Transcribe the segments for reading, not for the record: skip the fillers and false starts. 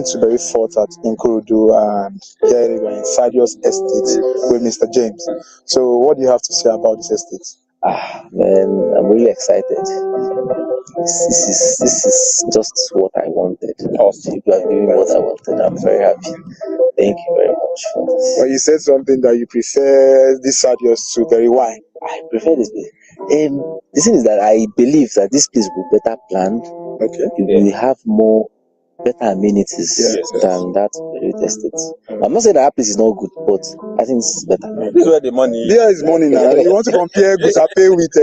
to very fort at Nkorodu, and here we are in Sadios Estate with Mr. James. So what do you have to say about this estate? Man, I'm really excited. This is just what I wanted. Awesome. You are doing what I wanted. I'm very happy. Thank you very much for this. Well, you said something that you prefer this Sadios to very why? I prefer this place. The thing is that I believe that this place will be better planned. Okay. We have more better amenities than that estate. I'm not saying that place is not good, but I think this is better. This is where the money is. There is money now. You want to compare Gusape with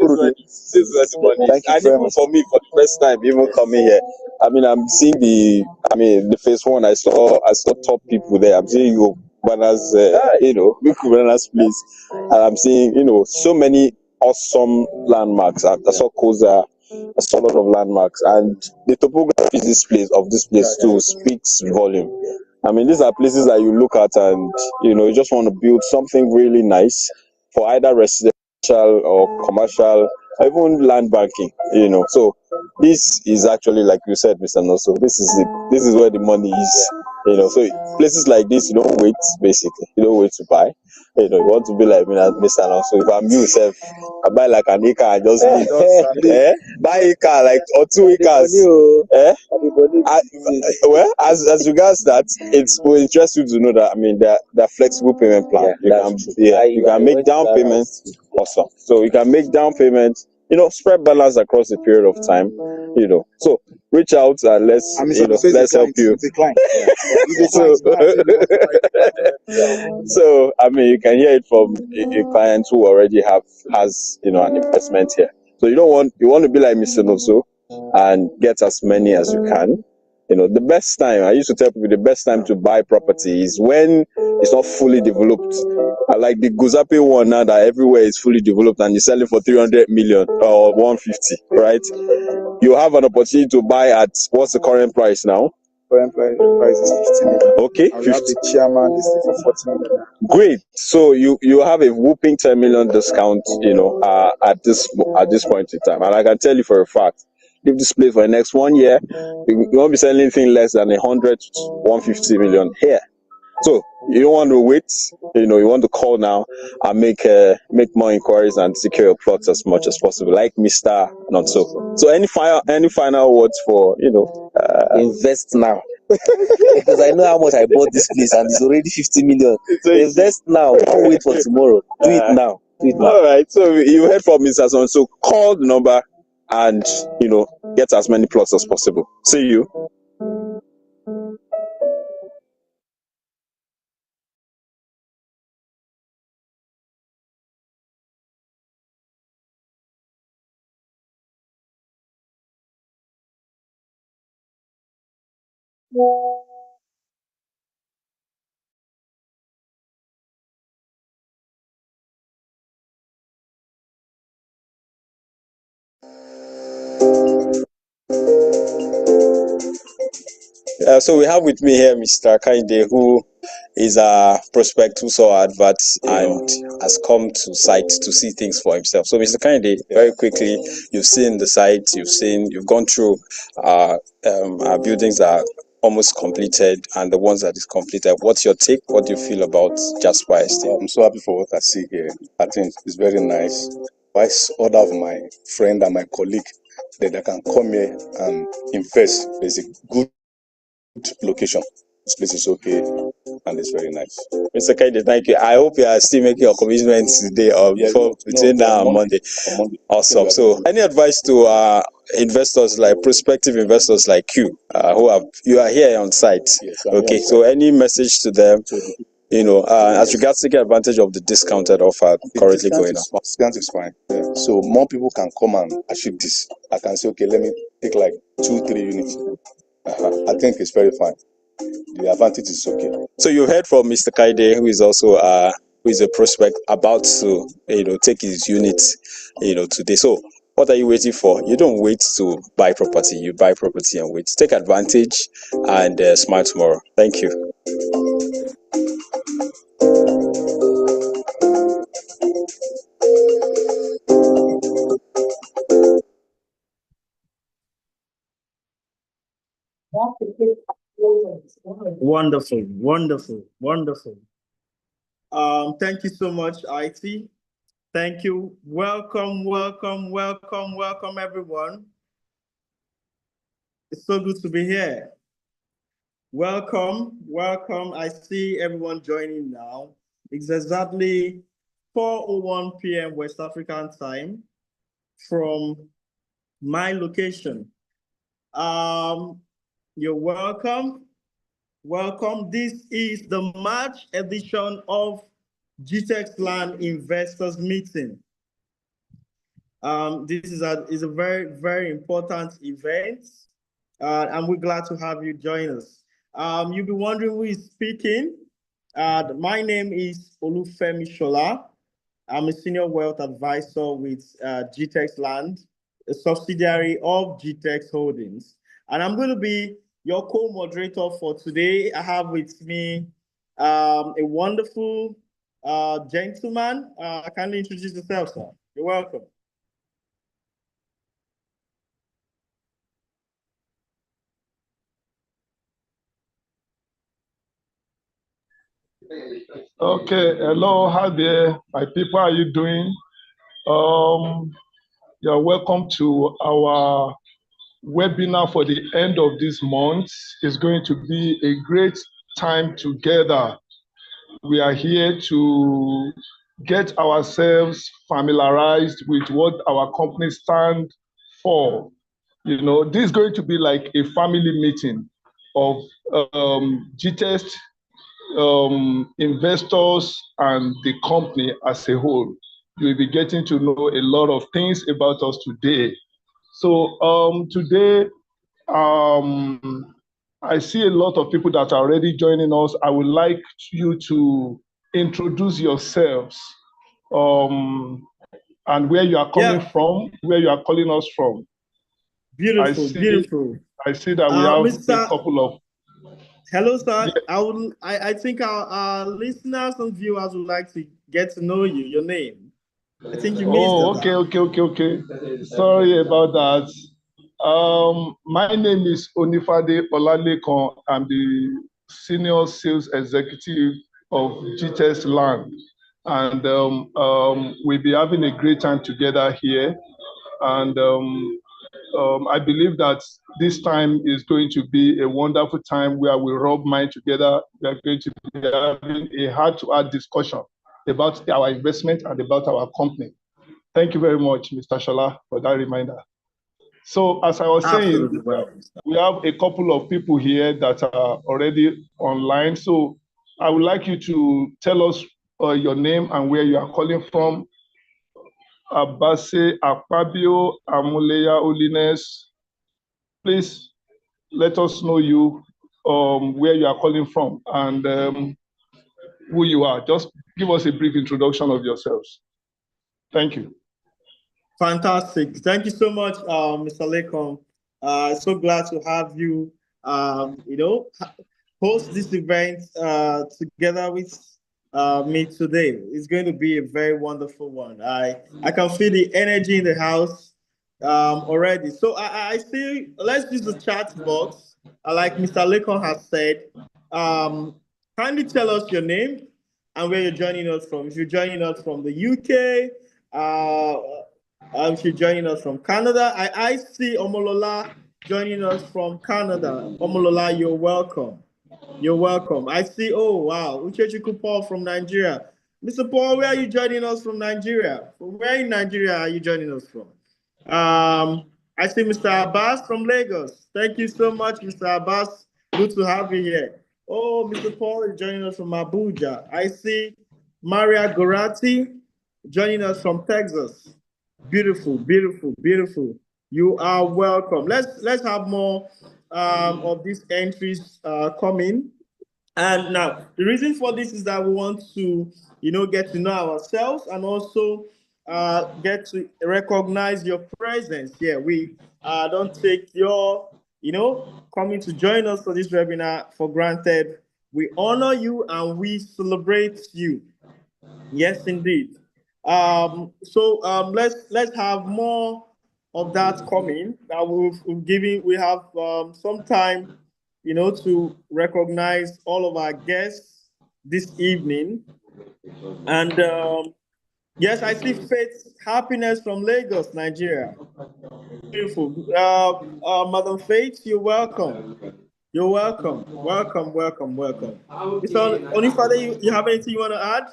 Kurudu? This is where the money is. Thank you And very even much. for me, for the first time, even coming here, I'm seeing the phase one. I saw top people there. I'm seeing banners, big banners place, and I'm seeing, so many awesome landmarks. I saw Koza. I saw a lot of landmarks, and the topography of this place too speaks volume. These are places that you look at and you just want to build something really nice for either residential or commercial, or even land banking. So this is actually, like you said, Mr. Noso, this is where the money is. So places like this, you don't wait. Basically, you don't wait to buy. You want to be like me, Mr. Noso. If I'm you, self, I buy like an acre and just leave. Buy a car like or 2 acres. As regards that, it will interest you to know that they're flexible payment plan. You can make down payments. Awesome. So you can make down payments. Spread balance across the period of time. So reach out and let's help you. So you can hear it from a client who already has an investment here. So you want to be like Mr. Noso and get as many as you can. The best time, I used to tell people, the best time to buy property is when it's not fully developed. I like the Guzape one now that everywhere is fully developed and you're selling for 300 million or 150, right? You have an opportunity to buy at, what's the current price now? Current price is 50 million. Okay. And we have the chairman listed for 40 million. Great. So you have a whooping 10 million discount, at this point in time. And I can tell you for a fact, if this place for the next 1 year, you won't be selling anything less than 100 to 150 million here. So you don't want to wait. You want to call now and make more inquiries and secure your plots as much as possible, like Mr. Not so. So any final words for Invest now. Because I know how much I bought this place and it's already 50 million. Invest now. Don't wait for tomorrow. Do it now. All right. So you heard from Mr. Son. So call the number and get as many plots as possible. See you. So we have with me here Mr. Kainde, who is a prospect who saw our adverts and has come to site to see things for himself. So Mr. Kainde, very quickly, you've seen the site, you've gone through our buildings are almost completed and the ones that is completed. What's your take? What do you feel about Jasper Estate? I'm so happy for what I see here. I think it's very nice. Vice order of my friend and my colleague that I can come here and invest. There's a good location. This place is okay and it's very nice. Mr. Kainde, thank you. I hope you are still making your commitments today or between now and Monday. Awesome. So any advice to investors, like prospective investors like you, you are here on site? Yes, okay. So any message to them? As regards taking advantage of the discounted offer currently going on. Discount is fine. Yeah. So more people can come and achieve this. I can say, okay, let me take like 2-3 units. I think it's very fine. The advantage is okay. So you heard from Mr. Kaide, who is also who is a prospect about to take his units today. So what are you waiting for? You don't wait to buy property. You buy property and wait. Take advantage and smile tomorrow. Thank you. That's it. Wonderful, wonderful, wonderful. Thank you so much, IT. Thank you. Welcome, welcome, welcome, welcome, everyone. It's so good to be here. Welcome, welcome. I see everyone joining now. It's exactly 4:01 p.m. West African time from my location. You're welcome. Welcome. This is the March edition of GTextland Investors Meeting. This is a very, very important event, and we're glad to have you join us. You'll be wondering who is speaking. My name is Olufemi Shola. I'm a senior wealth advisor with GTextland, a subsidiary of GText Holdings. And I'm going to be your co-moderator for today. I have with me a wonderful gentleman. Kindly introduce yourself, sir. You're welcome. Okay, hello, hi there, my people. How are you doing? You're welcome to our webinar for the end of this month. It's going to be a great time together. We are here to get ourselves familiarized with what our company stands for. You know, this is going to be like a family meeting of GText investors and the company as a whole. You'll be getting to know a lot of things about us today. So today, I see a lot of people that are already joining us. I would like you to introduce yourselves and where you are coming from, where you are calling us from. Beautiful, beautiful. I see that we have Mr. a couple of. Hello, sir. Yeah. I think our listeners and viewers would like to get to know you. Your name. I think you missed that. Okay. Sorry about that. My name is Onifade Olalekon. I'm the senior sales executive of GTextland, and we'll be having a great time together here. And I believe that this time is going to be a wonderful time where we rub mind together. We are going to be having a heart-to-heart discussion about our investment and about our company. Thank you very much, Mr. Shola, for that reminder. So as I was saying, we have a couple of people here that are already online. So I would like you to tell us your name and where you are calling from. Abase Akpabio Amuleya Olines. Please let us know you, where you are calling from, and who you are. Just give us a brief introduction of yourselves. Thank you. Fantastic. Thank you so much, Mr. Lekon. So glad to have you, host this event together with me today. It's going to be a very wonderful one. I can feel the energy in the house already. So I feel let's use the chat box. Like Mr. Lekon has said, kindly tell us your name and where you're joining us from. If you're joining us from the UK, if you're joining us from Canada, I see Omolola joining us from Canada. Omolola, you're welcome. You're welcome. I see, oh, wow, Uchechiku Paul from Nigeria. Mr. Paul, where are you joining us from Nigeria? Where in Nigeria are you joining us from? I see Mr. Abbas from Lagos. Thank you so much, Mr. Abbas. Good to have you here. Oh, Mr. Paul is joining us from Abuja. I see Maria Gorati joining us from Texas. Beautiful, beautiful, beautiful. You are welcome. Let's have more of these entries coming. And now the reason for this is that we want to, get to know ourselves and also get to recognize your presence here. We don't take your, coming to join us for this webinar for granted. We honor you and we celebrate you. Yes, indeed. So let's have more of that coming. Now we have some time to recognize all of our guests this evening. And yes, I see Faith Happiness from Lagos, Nigeria. Beautiful. Madam Faith, you're welcome. You're welcome. Welcome, welcome, welcome. Mr. Onifade, you have anything you want to add?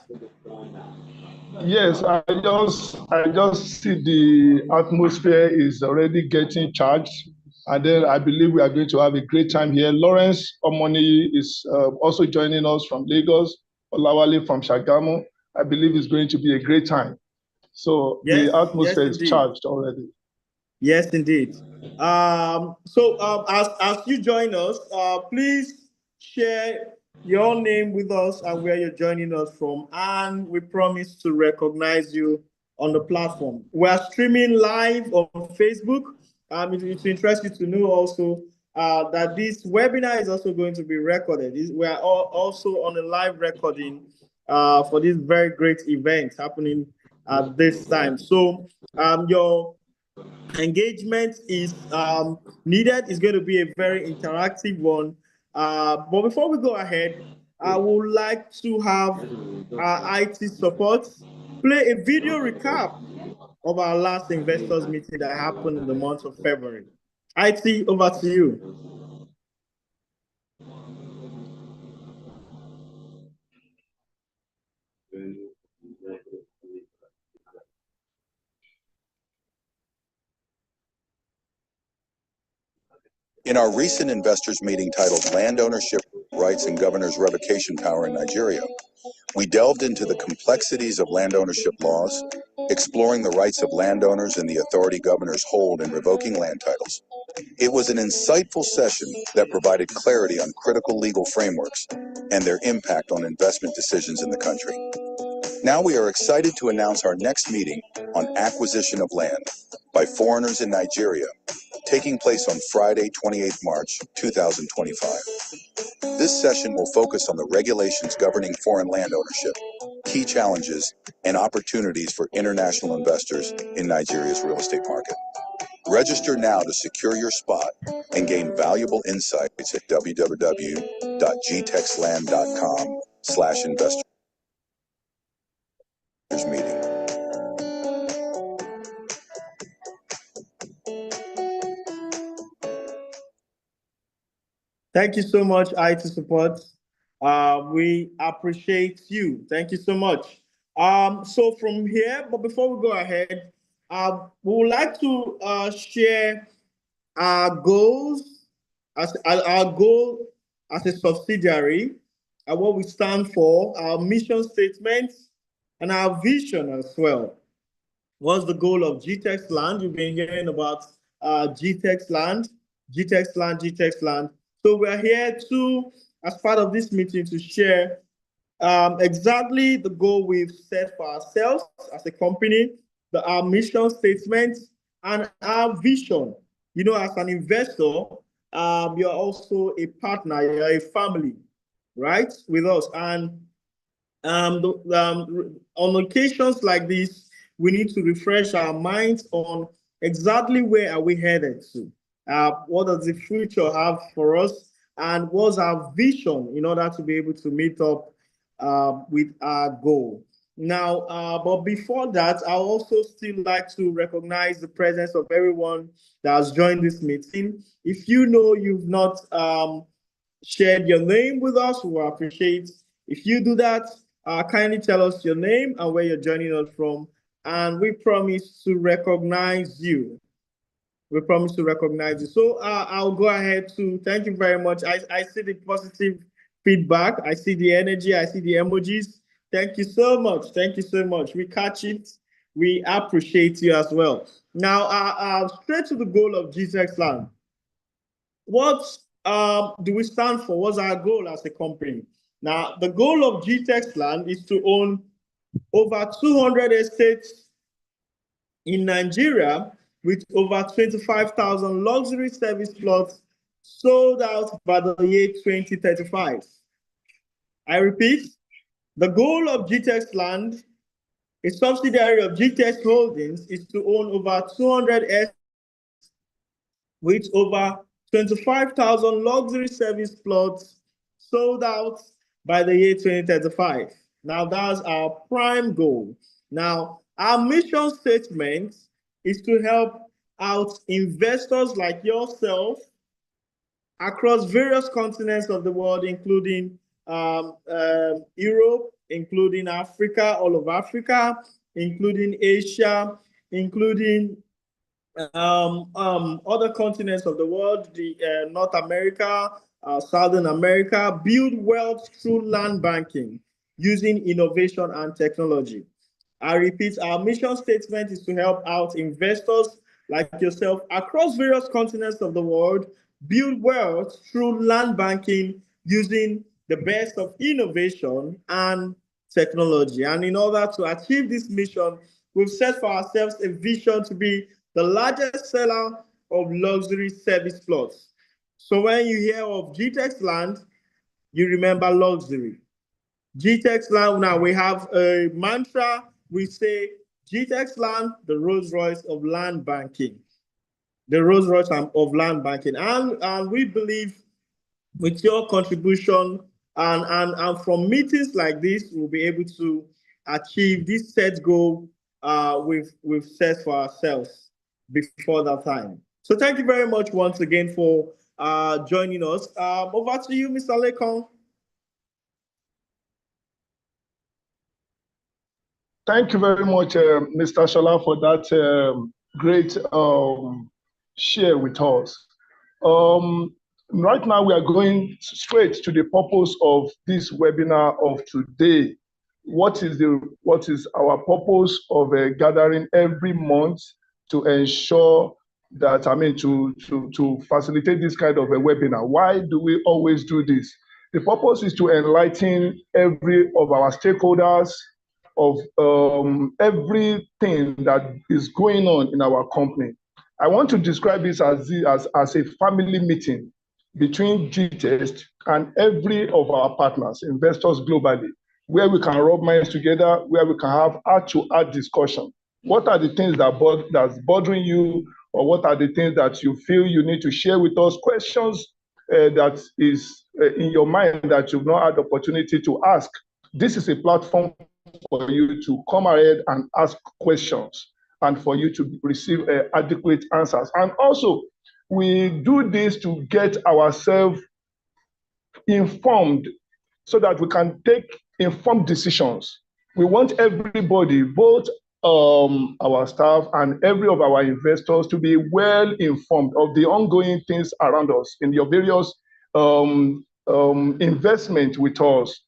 Yes, I just see the atmosphere is already getting charged, and then I believe we are going to have a great time here. Lawrence Omoni is also joining us from Lagos. Olawale from Shagamu. I believe it's going to be a great time. So Yes, the atmosphere is indeed. charged already. Yes, indeed. As you join us, please share your name with us and where you're joining us from, and we promise to recognize you on the platform. We are streaming live on Facebook. It interests you to know also that this webinar is also going to be recorded. We are also on a live recording for this very great event happening at this time. So your engagement is needed. It's going to be a very interactive one. But before we go ahead, I would like to have our IT support play a video recap of our last investors meeting that happened in the month of February. IT, over to you. In our recent investors meeting titled Land Ownership Rights and Governor's Revocation Power in Nigeria, we delved into the complexities of land ownership laws, exploring the rights of landowners and the authority governors hold in revoking land titles. It was an insightful session that provided clarity on critical legal frameworks and their impact on investment decisions in the country. Now we are excited to announce our next meeting on acquisition of land by foreigners in Nigeria, taking place on Friday, 28th March, 2025. This session will focus on the regulations governing foreign land ownership, key challenges, and opportunities for international investors in Nigeria's real estate market. Register now to secure your spot and gain valuable insights at www.gtextland.com/investors meeting. Thank you so much, IT support. We appreciate you. Thank you so much. So from here, but before we go ahead, we would like to share our goals as our goal as a subsidiary, what we stand for, our mission statement, and our vision as well. What's the goal of GTextland? You've been hearing about GTextland. So we're here to, as part of this meeting, to share exactly the goal we've set for ourselves as a company, our mission statement, and our vision. As an investor, you're also a partner, you're a family, right, with us. And on occasions like this, we need to refresh our minds on exactly where are we headed to. What does the future have for us? And what's our vision in order to be able to meet up with our goal? Now, but before that, I also still like to recognize the presence of everyone that has joined this meeting. If you know you've not shared your name with us, we will appreciate if you do that. Kindly tell us your name and where you're joining us from, and we promise to recognize you. We promise to recognize you. So I'll go ahead to thank you very much. I see the positive feedback. I see the energy. I see the emojis. Thank you so much. Thank you so much. We catch it. We appreciate you as well. Now, straight to the goal of GTextland. What do we stand for? What's our goal as a company? Now, the goal of GTextland is to own over 200 estates in Nigeria with over 25,000 luxury service plots sold out by the year 2035. I repeat, the goal of GTextland, a subsidiary of GText Holdings, is to own over 200 estates with over 25,000 luxury service plots sold out by the year 2035. Now, that's our prime goal. Now, our mission statement is to help out investors like yourself across various continents of the world, including Europe, including Africa, all of Africa, including Asia, including other continents of the world, the North America, Southern America, build wealth through land banking using innovation and technology. I repeat, our mission statement is to help out investors like yourself across various continents of the world build wealth through land banking using the best of innovation and technology. And in order to achieve this mission, we've set for ourselves a vision to be the largest seller of luxury service plots. So when you hear of GTextland, you remember luxury. GTextland, now we have a mantra. We say GTextland, the Rolls Royce of land banking. The Rolls Royce of land banking. And we believe with your contribution and from meetings like this, we'll be able to achieve this set goal we've set for ourselves before that time. So thank you very much once again for joining us. Over to you, Mr. Lekon. Thank you very much, Mr. Shola, for that great share with us. Right now, we are going straight to the purpose of this webinar of today. What is our purpose of gathering every month to ensure that, to facilitate this kind of a webinar? Why do we always do this? The purpose is to enlighten every of our stakeholders of everything that is going on in our company. I want to describe this as a family meeting between GText and every of our partners, investors globally, where we can rub minds together, where we can have heart-to-heart discussion. What are the things that's bothering you, or what are the things that you feel you need to share with us? Questions that is in your mind that you've not had the opportunity to ask. This is a platform for you to come ahead and ask questions and for you to receive adequate answers. And also, we do this to get ourselves informed so that we can take informed decisions. We want everybody, both our staff and every of our investors, to be well informed of the ongoing things around us in your various investment with us.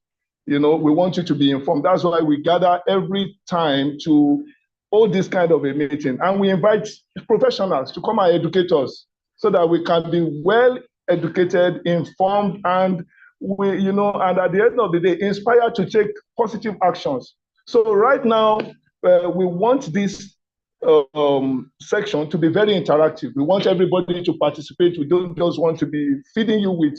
You know, we want you to be informed. That's why we gather every time to hold this kind of a meeting. And we invite professionals to come and educate us so that we can be well educated, informed, and and at the end of the day, inspired to take positive actions. So right now, we want this section to be very interactive. We want everybody to participate. We don't just want to be feeding you with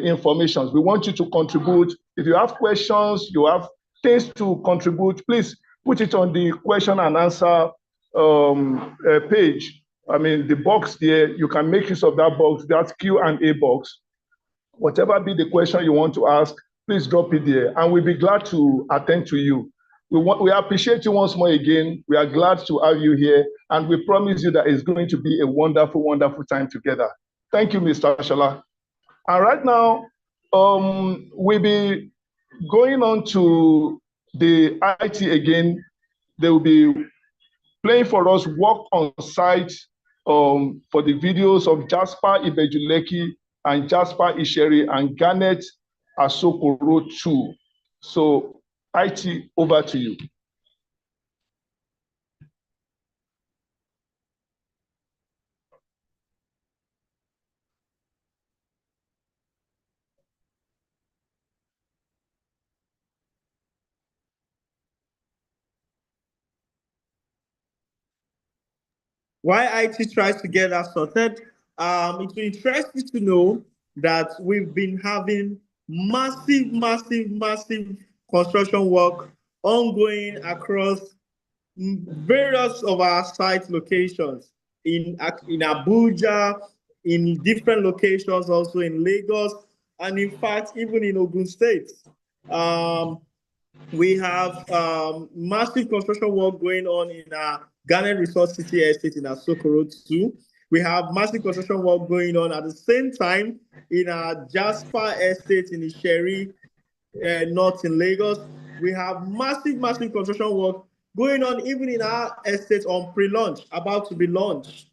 information. We want you to contribute. If you have questions, you have things to contribute, please put it on the question and answer page. I mean, the box there, you can make use of that box, that Q&A box. Whatever be the question you want to ask, please drop it there, and we'll be glad to attend to you. We appreciate you once more again. We are glad to have you here, and we promise you that it's going to be a wonderful, wonderful time together. Thank you, Mr. Shola. And right now, we'll be going on to the IT again. They will be playing for us work on site for the videos of Jasper Ibejuleki and Jasper Isheri and Garnet Asokoro too. So IT, over to you. Why IT tries to get that sorted, it will interest you to know that we've been having massive construction work ongoing across various of our site locations in Abuja, in different locations, also in Lagos, and in fact, even in Ogun State. We have massive construction work going on in our Ghana Resort City Estate in Asokoro too. We have massive construction work going on at the same time in our Jasper Estate in Isheri, North in Lagos. We have massive construction work going on even in our estate on pre-launch, about to be launched,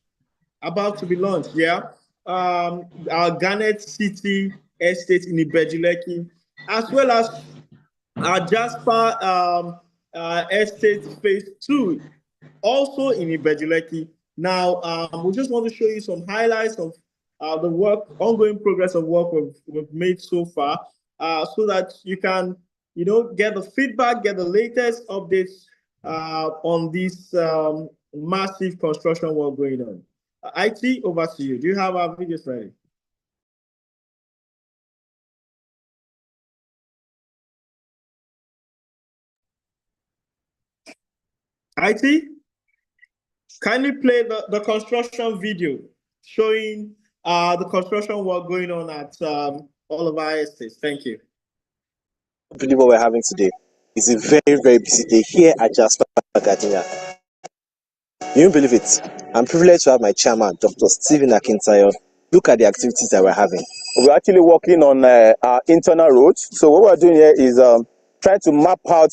yeah. Our Garnet City Estate in Ibejileki, as well as our Jasper Estate Phase 2, also in Ibejileki. Now, we just want to show you some highlights of the ongoing progress of work we've made so far, so that you can, get the feedback, get the latest updates on this massive construction work going on. IT, over to you. Do you have our videos ready? IT, kindly play the construction video showing the construction work going on at all of our estates. Thank you. I believe what we're having today is a very, very busy day here at Jasper Gardenia. You won't believe it. I'm privileged to have my chairman, Dr. Stephen Akintayo, look at the activities that we're having. We're actually working on our internal roads. So what we're doing here is trying to map out,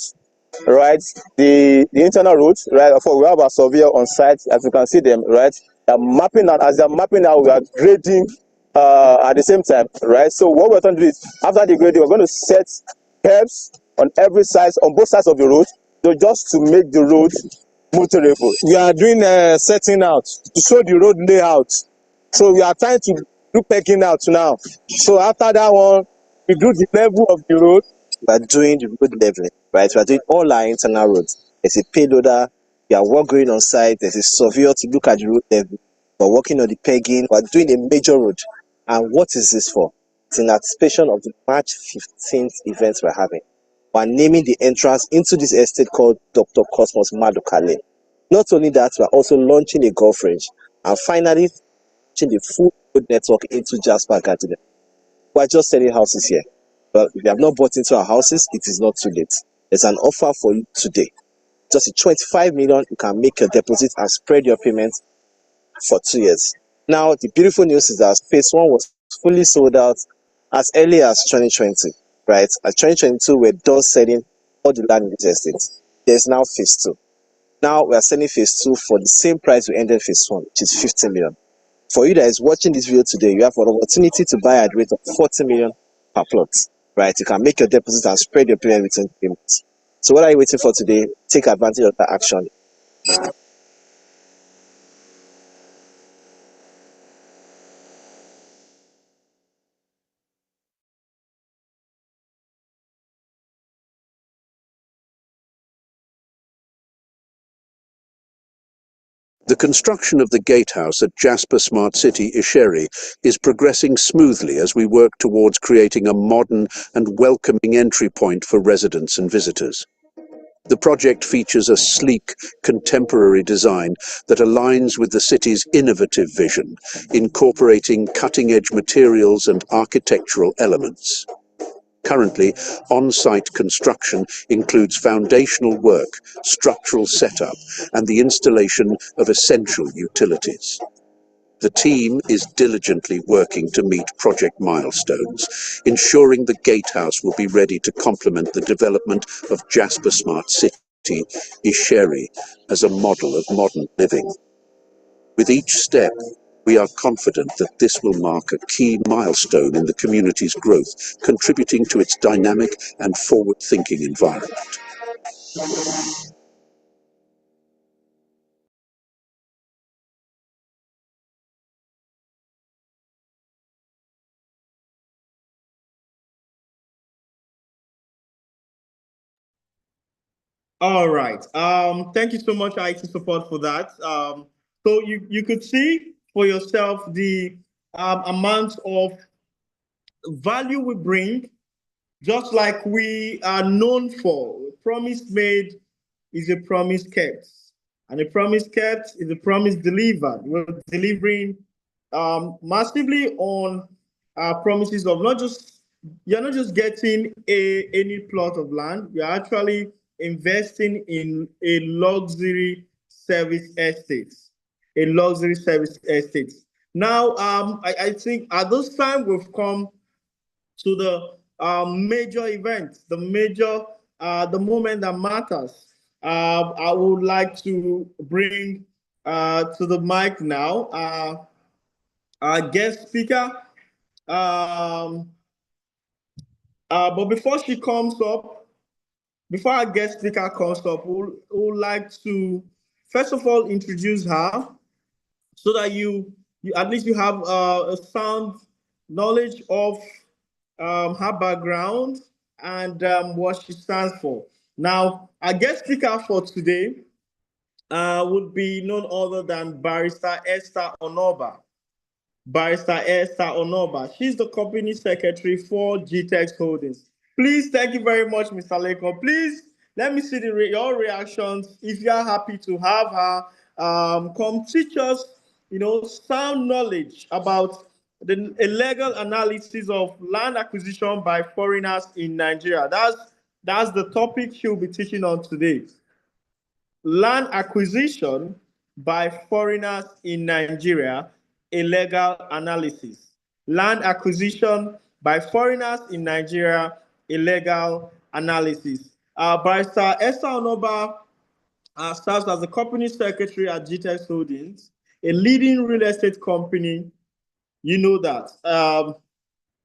right, the internal roads, right. For we have a surveyor on site, as you can see them, right. They're mapping out. As they're mapping out, we are grading at the same time, right. So what we're going to do is, after the grading, we're going to set curbs on every side, on both sides of the road, so just to make the road motorable. We are doing setting out to show the road layout. So we are trying to do pegging out now. So after that one, we do the level of the road. We are doing the road leveling, right? We are doing all our internal roads. There's a payloader, we are work going on site, there's a surveyor to look at the road level. We're working on the pegging, we're doing a major road. And what is this for? It's in anticipation of the March 15th event we're having. We're naming the entrance into this estate called Dr. Cosmos Madukale. Not only that, we're also launching a golf range. And finally, launching the full road network into Jasper Gardenia. We're just selling houses here. But if you have not bought into our houses, it is not too late. There's an offer for you today. Just 25 million, you can make your deposit and spread your payments for 2 years. Now, the beautiful news is that phase 1 was fully sold out as early as 2020, right? At 2022, we're done selling all the land in this estate. There's now phase 2. Now, we are selling phase 2 for the same price we ended phase 1, which is 50 million. For you that is watching this video today, you have an opportunity to buy at the rate of 40 million per plot, right? You can make your deposit and spread your payment within payments. So what are you waiting for today? Take advantage of that action. The construction of the gatehouse at Jasper Smart City, Isheri, is progressing smoothly as we work towards creating a modern and welcoming entry point for residents and visitors. The project features a sleek, contemporary design that aligns with the city's innovative vision, incorporating cutting-edge materials and architectural elements. Currently, on-site construction includes foundational work, structural setup, and the installation of essential utilities. The team is diligently working to meet project milestones, ensuring the gatehouse will be ready to complement the development of Jasper Smart City, Isheri, as a model of modern living. With each step, we are confident that this will mark a key milestone in the community's growth, contributing to its dynamic and forward-thinking environment. All right. Thank you so much, IT support, for that. So you could see for yourself the amount of value we bring, just like we are known for. A promise made is a promise kept, and a promise kept is a promise delivered. We're delivering massively on promises of you're not just getting any plot of land, you're actually investing in a luxury service estate. A luxury service estate. Now, I think at this time we've come to the major event, the moment that matters. I would like to bring to the mic now our guest speaker. Um, but before our guest speaker comes up, we would like to first of all introduce her so that you at least you have a sound knowledge of her background and what she stands for. Now, our guest speaker for today would be none other than Barrister Esther Onoba. Barrister Esther Onoba. She's the company secretary for GText Holdings. Please, thank you very much, Mr. Lekon. Please let me see your reactions. If you are happy to have her come teach us, sound knowledge about the illegal analysis of land acquisition by foreigners in Nigeria. That's the topic she'll be teaching on today. Land acquisition by foreigners in Nigeria, illegal analysis. Land acquisition by foreigners in Nigeria, illegal analysis. Barrister Esther Onoba serves as the company secretary at GText Holdings, a leading real estate company. You know that.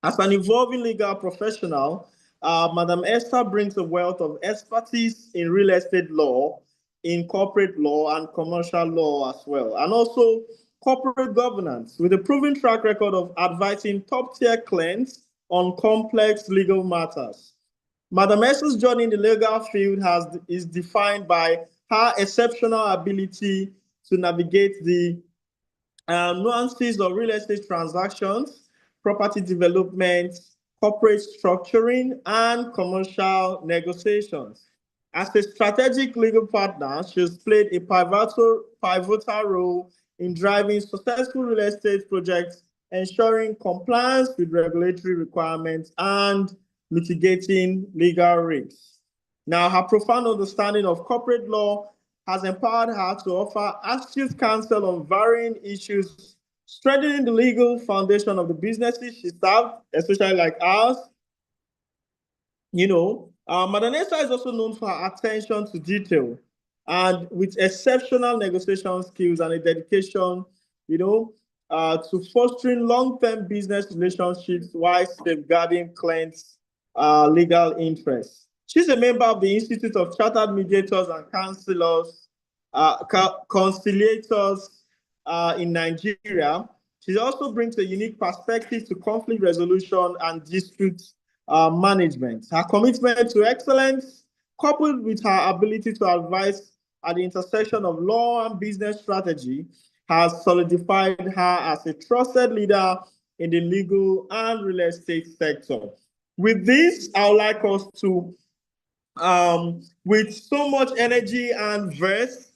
As an evolving legal professional, Madam Esther brings a wealth of expertise in real estate law, in corporate law, and commercial law as well, and also corporate governance, with a proven track record of advising top-tier clients on complex legal matters. Madam Esther's journey in the legal field is defined by her exceptional ability to navigate the nuances of real estate transactions, property development, corporate structuring, and commercial negotiations. As a strategic legal partner, she has played a pivotal role in driving successful real estate projects, ensuring compliance with regulatory requirements, and mitigating legal risks. Now, her profound understanding of corporate law has empowered her to offer astute counsel on varying issues, strengthening the legal foundation of the businesses she served, especially like ours. Madam Esther is also known for her attention to detail and with exceptional negotiation skills and a dedication, to fostering long-term business relationships while safeguarding clients' legal interests. She's a member of the Institute of Chartered Mediators and Conciliators in Nigeria. She also brings a unique perspective to conflict resolution and dispute management. Her commitment to excellence, coupled with her ability to advise at the intersection of law and business strategy, has solidified her as a trusted leader in the legal and real estate sector. With this, I would like us to, with so much energy and zest,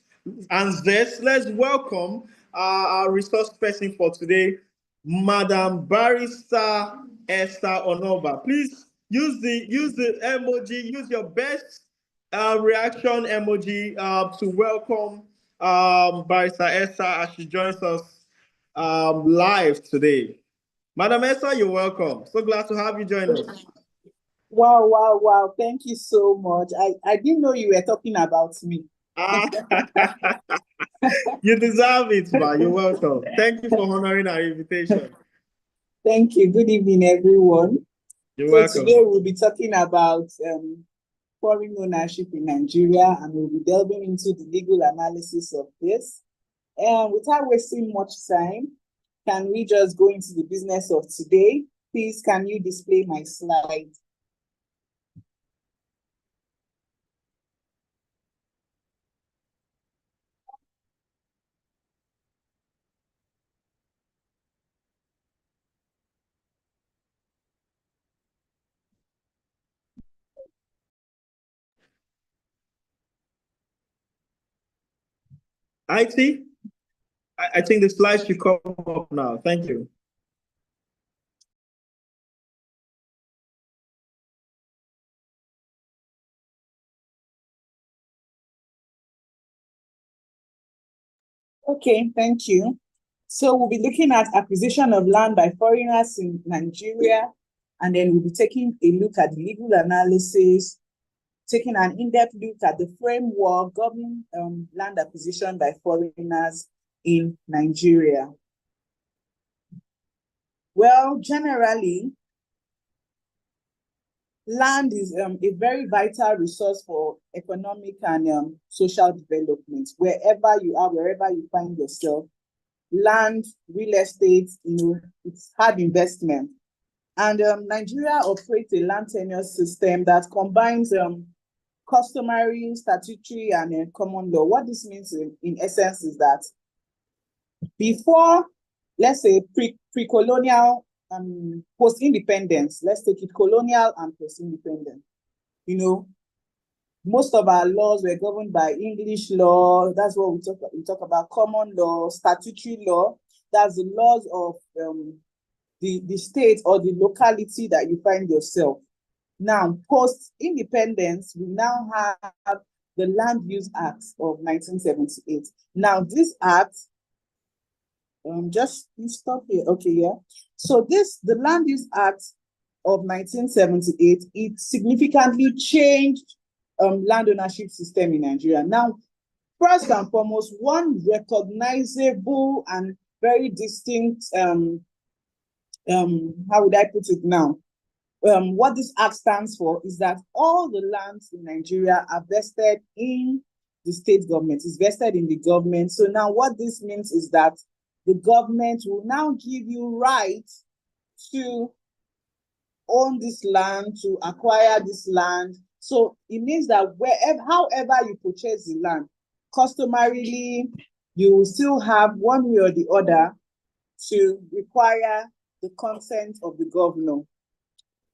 let's welcome our resource person for today, Madam Barrister Esther Onoba. Please use the emoji, use your best reaction emoji to welcome Barrister Esther as she joins us live today. Madam Esther, you're welcome. So glad to have you join us. Wow, wow, wow. Thank you so much. I didn't know you were talking about me. You deserve it, ma. You're welcome. Thank you for honoring our invitation. Thank you. Good evening, everyone. You're welcome. Today we'll be talking about foreign ownership in Nigeria, and we'll be delving into the legal analysis of this. And without wasting much time, can we just go into the business of today? Please, can you display my slide? IT? I think the slides should come up now. Thank you. Okay, thank you. So we'll be looking at acquisition of land by foreigners in Nigeria, and then we'll be taking a look at the legal analysis, taking an in-depth look at the framework governing land acquisition by foreigners in Nigeria. Well, generally, land is a very vital resource for economic and social development. Wherever you are, wherever you find yourself, land, real estate, it's hard investment. And Nigeria operates a land tenure system that combines customary, statutory, and common law. What this means in essence is that before, let's say, pre-colonial, post-independence, let's take it colonial and post-independence, most of our laws were governed by English law. That's what we talk about, common law, statutory law. That's the laws of the state or the locality that you find yourself. Now, post-independence, we now have the Land Use Act of 1978. Now, this act, just stop here. Okay, yeah. So the Land Use Act of 1978, it significantly changed land ownership system in Nigeria. Now, first and foremost, one recognizable and very distinct, how would I put it now? What this act stands for is that all the lands in Nigeria are vested in the state government, is vested in the government. So now what this means is that the government will now give you right to own this land, to acquire this land. So it means that however you purchase the land, customarily, you will still have one way or the other to require the consent of the governor.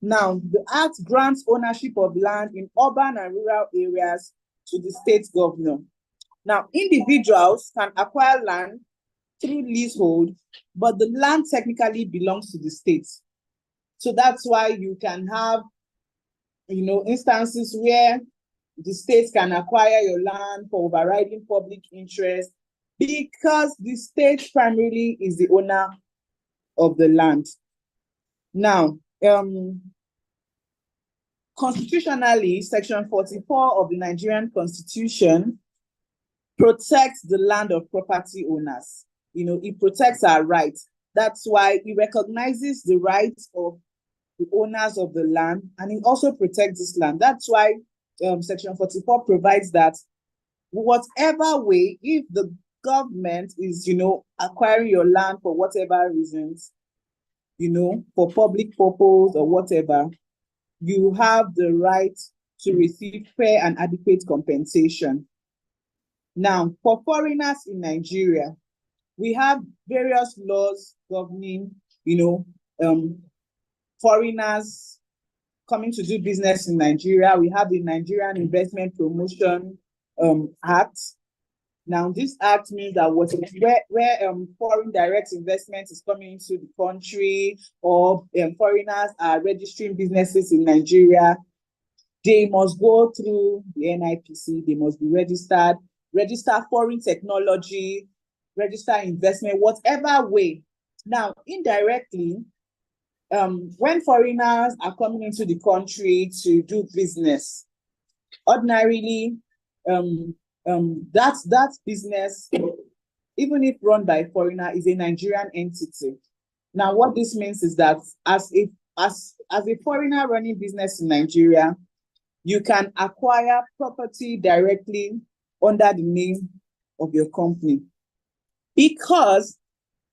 Now, the act grants ownership of land in urban and rural areas to the state governor. Now, individuals can acquire land through leasehold, but the land technically belongs to the state. So that's why you can have, instances where the state can acquire your land for overriding public interest because the state primarily is the owner of the land. Now, constitutionally, Section 44 of the Nigerian Constitution protects the land of property owners. It protects our rights. That's why it recognizes the rights of the owners of the land, and it also protects this land. That's why Section 44 provides that whatever way, if the government is, acquiring your land for whatever reasons, for public purpose or whatever, you have the right to receive fair and adequate compensation. Now, for foreigners in Nigeria, we have various laws governing, foreigners coming to do business in Nigeria. We have the Nigerian Investment Promotion Act. Now, this act means that where foreign direct investment is coming into the country, or foreigners are registering businesses in Nigeria, they must go through the NIPC, they must be registered, register foreign technology, register investment, whatever way. Now, indirectly, when foreigners are coming into the country to do business, ordinarily, that business, even if run by a foreigner, is a Nigerian entity. Now, what this means is that as a foreigner running business in Nigeria, you can acquire property directly under the name of your company, because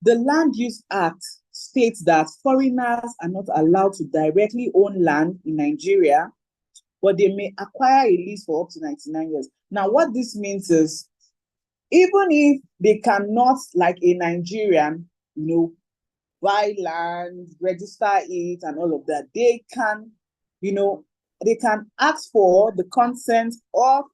the Land Use Act states that foreigners are not allowed to directly own land in Nigeria, but they may acquire a lease for up to 99 years. Now, what this means is, even if they cannot, like a Nigerian, buy land, register it, and all of that, they can, they can ask for the consent of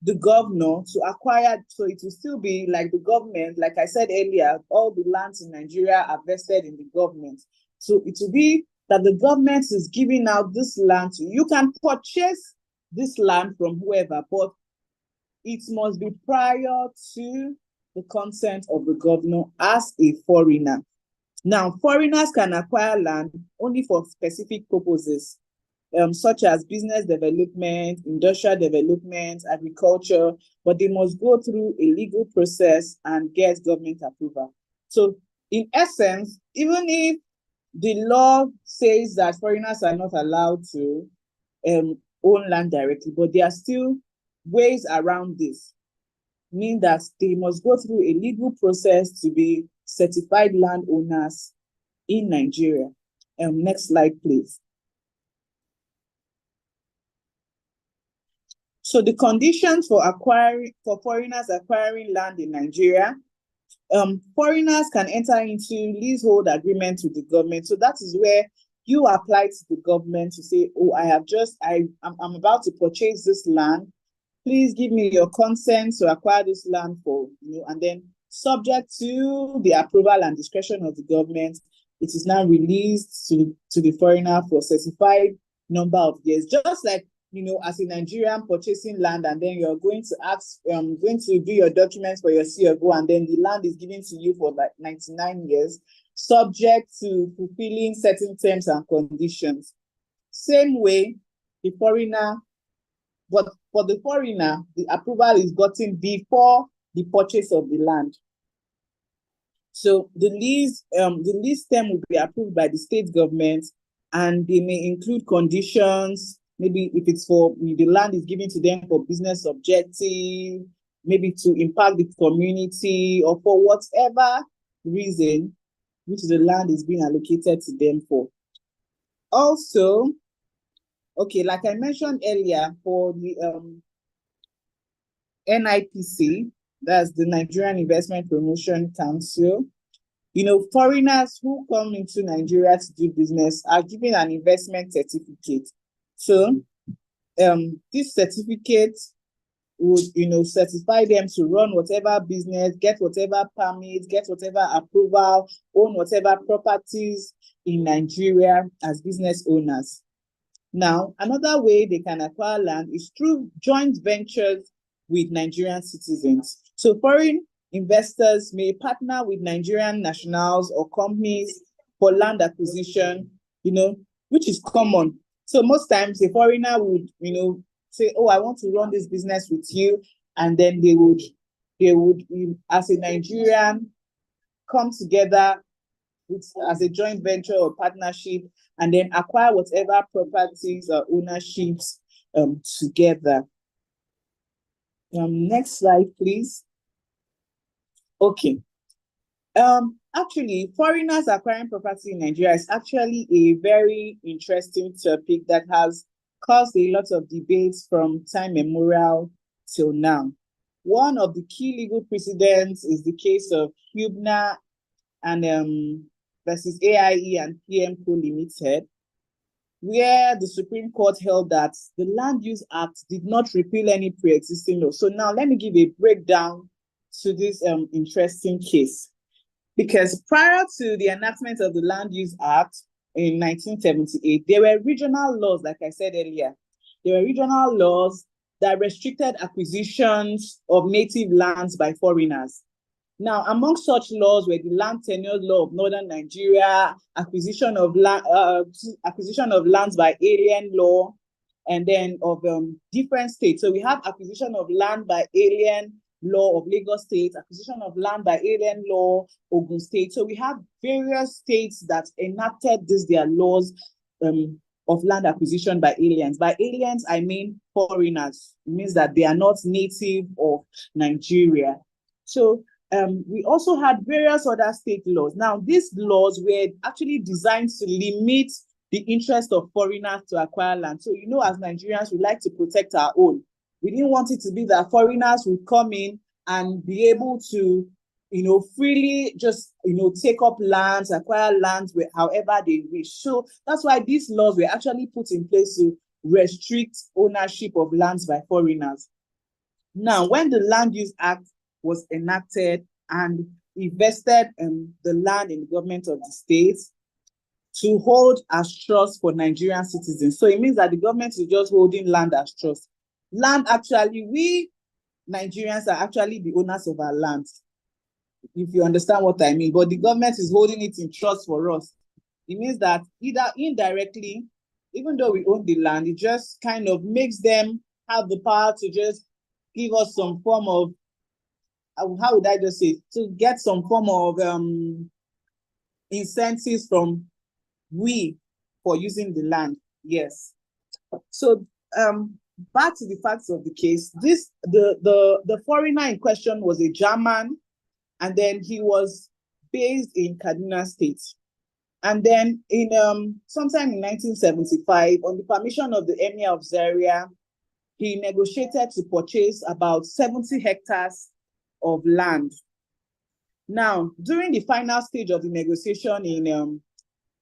the governor to acquire, so it will still be like the government, like I said earlier, all the lands in Nigeria are vested in the government. So it will be that the government is giving out this land to you. You can purchase this land from whoever, but it must be prior to the consent of the governor as a foreigner. Now, foreigners can acquire land only for specific purposes, such as business development, industrial development, agriculture, but they must go through a legal process and get government approval. So in essence, even if the law says that foreigners are not allowed to own land directly, but there are still ways around this, mean that they must go through a legal process to be certified landowners in Nigeria. Next slide, please. So the conditions for foreigners acquiring land in Nigeria, foreigners can enter into leasehold agreement with the government. So that is where you apply to the government to say, oh, I'm about to purchase this land. Please give me your consent to acquire this land for you, and then subject to the approval and discretion of the government, it is now released to the foreigner for a certified number of years. Just like, as a Nigerian purchasing land, and then you're going to going to do your documents for your CFO, and then the land is given to you for like 99 years, subject to fulfilling certain terms and conditions. Same way, the foreigner, but for the foreigner, the approval is gotten before the purchase of the land. So the lease term will be approved by the state government, and they may include conditions. Maybe if it's for the land is given to them for business objective, maybe to impact the community, or for whatever reason which the land is being allocated to them for. Also, okay, like I mentioned earlier, for the NIPC, that's the Nigerian Investment Promotion Council, foreigners who come into Nigeria to do business are given an investment certificate. So this certificate would, certify them to run whatever business, get whatever permits, get whatever approval, own whatever properties in Nigeria as business owners. Now, another way they can acquire land is through joint ventures with Nigerian citizens. So foreign investors may partner with Nigerian nationals or companies for land acquisition, which is common. So most times a foreigner would, say, oh, I want to run this business with you. And then they would, as a Nigerian, come together as a joint venture or partnership, and then acquire whatever properties or ownerships together. Next slide, please. Okay. Actually, foreigners acquiring property in Nigeria is actually a very interesting topic that has caused a lot of debates from time immemorial till now. One of the key legal precedents is the case of Hubner and versus AIE and PMCO Limited, where the Supreme Court held that the Land Use Act did not repeal any pre-existing law. So now let me give a breakdown to this interesting case. Because prior to the enactment of the Land Use Act in 1978, there were regional laws, like I said earlier. There were regional laws that restricted acquisitions of native lands by foreigners. Now, among such laws were the Land Tenure Law of Northern Nigeria, acquisition of lands by alien law, and then of different states. So we have acquisition of land by alien law of Lagos State, acquisition of land by alien law, Ogun State. So we have various states that enacted their laws of land acquisition by aliens. By aliens, I mean foreigners. It means that they are not native of Nigeria. So we also had various other state laws. Now, these laws were actually designed to limit the interest of foreigners to acquire land. So, as Nigerians, we like to protect our own. We didn't want it to be that foreigners would come in and be able to, freely just, take up lands, acquire lands however they wish. So that's why these laws were actually put in place to restrict ownership of lands by foreigners. Now, when the Land Use Act was enacted and invested the land in the government of the state to hold as trust for Nigerian citizens. So it means that the government is just holding land as trust. Land, actually, we Nigerians are actually the owners of our land, if you understand what I mean. But the government is holding it in trust for us. It means that either indirectly, even though we own the land, it just kind of makes them have the power to just give us some form of, how would I just say, to get some form of incentives from we for using the land. Yes. So back to the facts of the case. The foreigner in question was a German, and then he was based in Kaduna State. And then in sometime in 1975, on the permission of the Emir of Zaria, he negotiated to purchase about 70 hectares of land. Now, during the final stage of the negotiation in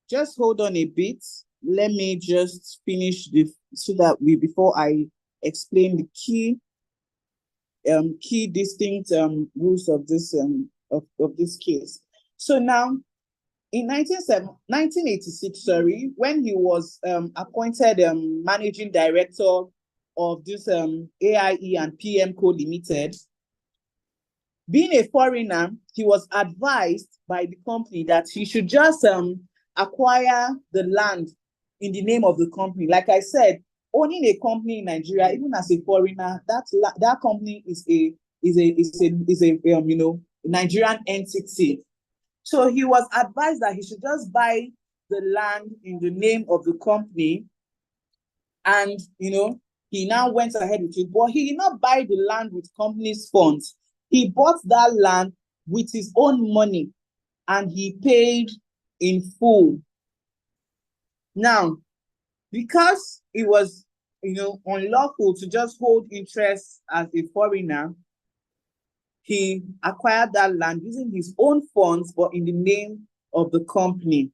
just hold on a bit. Let me just finish so that before I explain the key distinct rules of this of this case. So now, in 1986, when he was appointed managing director of this AIE and PM Co Limited, being a foreigner, he was advised by the company that he should just acquire the land in the name of the company. Like I said, owning a company in Nigeria, even as a foreigner, that company is a Nigerian entity. So he was advised that he should just buy the land in the name of the company, and he now went ahead with it. But he did not buy the land with company's funds. He bought that land with his own money, and he paid in full. Now, because it was, unlawful to just hold interest as a foreigner, he acquired that land using his own funds, but in the name of the company.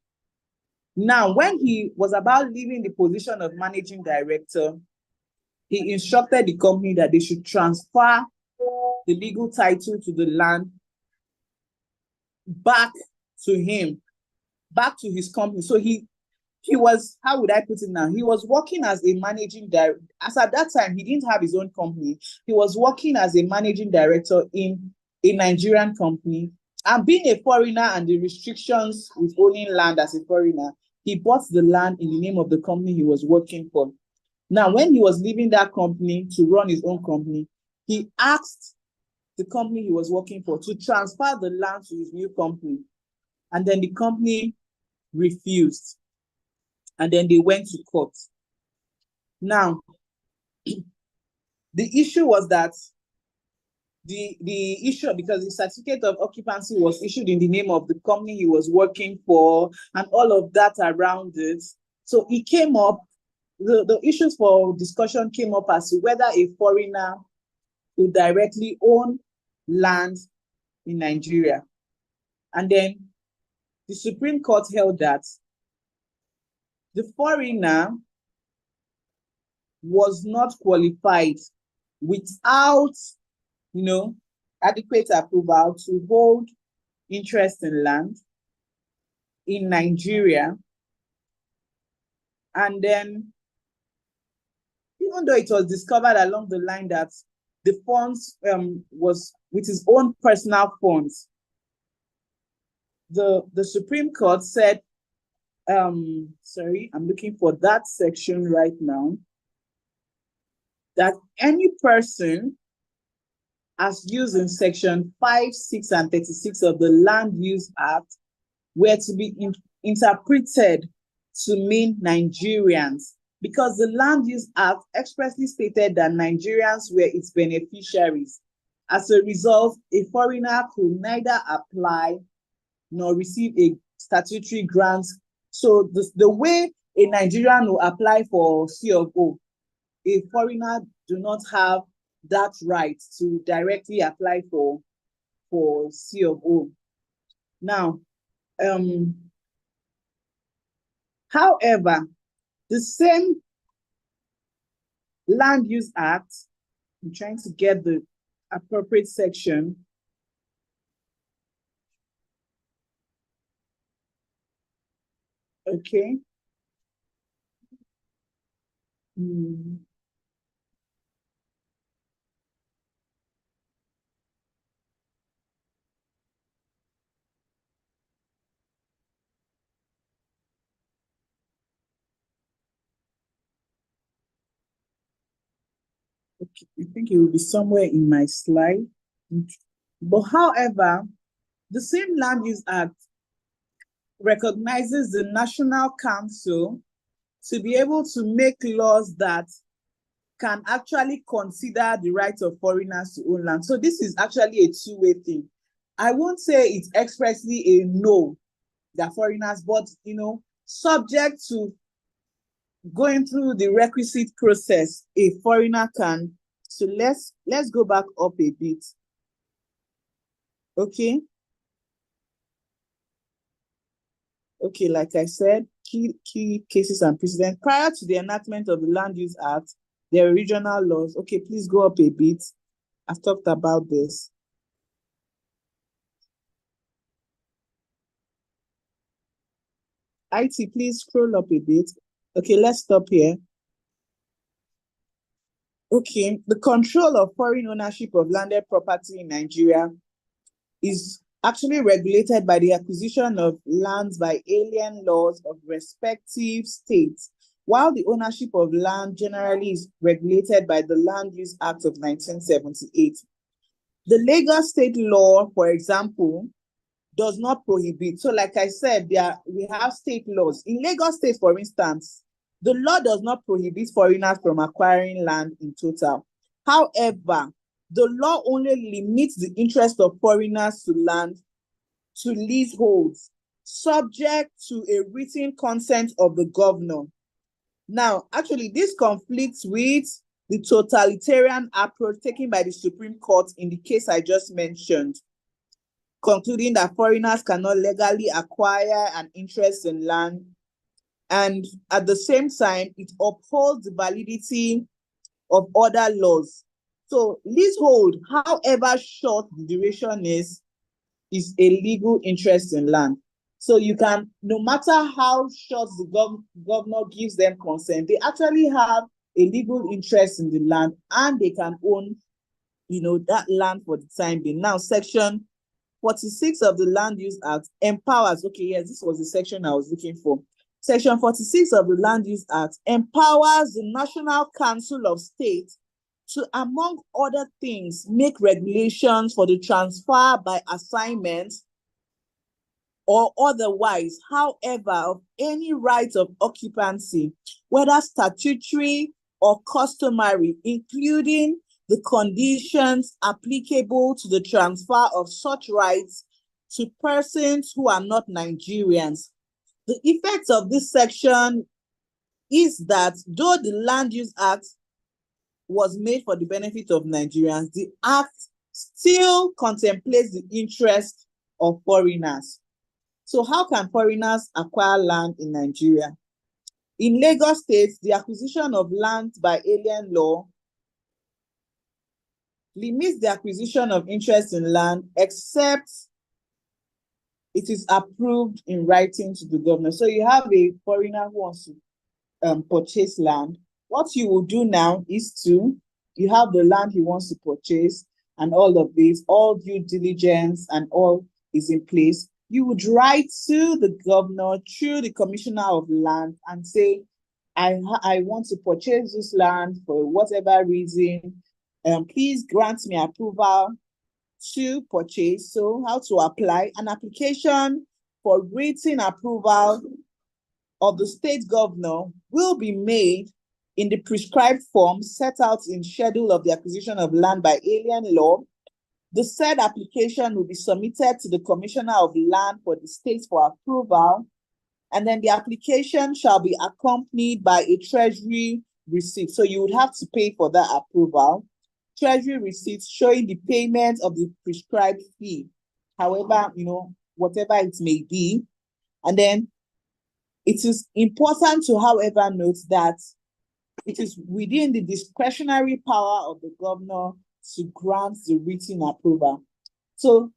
Now, when he was about leaving the position of managing director, he instructed the company that they should transfer the legal title to the land back to him, back to his company. So he was, how would I put it now? He was working as a managing director. As at that time, he didn't have his own company. He was working as a managing director in a Nigerian company. And being a foreigner and the restrictions with owning land as a foreigner, he bought the land in the name of the company he was working for. Now, when he was leaving that company to run his own company, he asked the company he was working for to transfer the land to his new company. And then the company refused. And then they went to court. Now, the issue was that the issue, because the certificate of occupancy was issued in the name of the company he was working for and all of that around it. So it came up, the issues for discussion came up as to whether a foreigner would directly own land in Nigeria. And then the Supreme Court held that the foreigner was not qualified without, adequate approval to hold interest in land in Nigeria. And then, even though it was discovered along the line that the funds was with his own personal funds, the Supreme Court said, sorry, I'm looking for that section right now, that any person, as used in section 5, 6, and 36 of the Land Use Act, were to be interpreted to mean Nigerians, because the Land Use Act expressly stated that Nigerians were its beneficiaries. As a result, a foreigner could neither apply nor receive a statutory grant. So the way a Nigerian will apply for C of O, a foreigner do not have that right to directly apply for C of O. Now, however, the same Land Use Act I'm trying to get the appropriate section. Okay. Okay, I think it will be somewhere in my slide. But however, the same Land Use Act recognizes the National Council to be able to make laws that can actually consider the right of foreigners to own land. So this is actually a two-way thing. I won't say it's expressly a no, that foreigners, but subject to going through the requisite process, a foreigner can. So let's go back up a bit. Okay. Okay, like I said, key cases and precedents. Prior to the enactment of the Land Use Act, there are regional laws. Okay, please go up a bit. I've talked about this. IT, please scroll up a bit. Okay, let's stop here. Okay, the control of foreign ownership of landed property in Nigeria is actually regulated by the acquisition of lands by alien laws of respective states, while the ownership of land generally is regulated by the Land Use Act of 1978. The Lagos state law, for example, does not prohibit. So like I said, we have state laws. In Lagos state, for instance, the law does not prohibit foreigners from acquiring land in total. However, the law only limits the interest of foreigners to land to leaseholds, subject to a written consent of the governor. Now, actually, this conflicts with the totalitarian approach taken by the Supreme Court in the case I just mentioned, concluding that foreigners cannot legally acquire an interest in land. And at the same time, it upholds the validity of other laws. So leasehold, however short the duration is a legal interest in land. So you can, no matter how short the governor gives them consent, they actually have a legal interest in the land and they can own, that land for the time being. Now, Section 46 of the Land Use Act empowers, okay, yes, this was the section I was looking for. Section 46 of the Land Use Act empowers the National Council of States to, among other things, make regulations for the transfer by assignment or otherwise, however, of any right of occupancy, whether statutory or customary, including the conditions applicable to the transfer of such rights to persons who are not Nigerians. The effect of this section is that though the Land Use Act was made for the benefit of Nigerians, the Act still contemplates the interest of foreigners. So how can foreigners acquire land in Nigeria? In Lagos State, the acquisition of land by alien law limits the acquisition of interest in land except it is approved in writing to the governor. So you have a foreigner who wants to purchase land. What you will do now is you have the land he wants to purchase and all of this, all due diligence and all is in place. You would write to the governor through the commissioner of land and say, I want to purchase this land for whatever reason. Please grant me approval to purchase. So how to apply? An application for written approval of the state governor will be made in the prescribed form set out in Schedule of the Acquisition of Land by Alien Law. The said application will be submitted to the Commissioner of Land for the state for approval, and then the application shall be accompanied by a treasury receipt. So you would have to pay for that approval. Treasury receipts showing the payment of the prescribed fee, however, whatever it may be. And then it is important to, however, note that it is within the discretionary power of the governor to grant the written approval. So,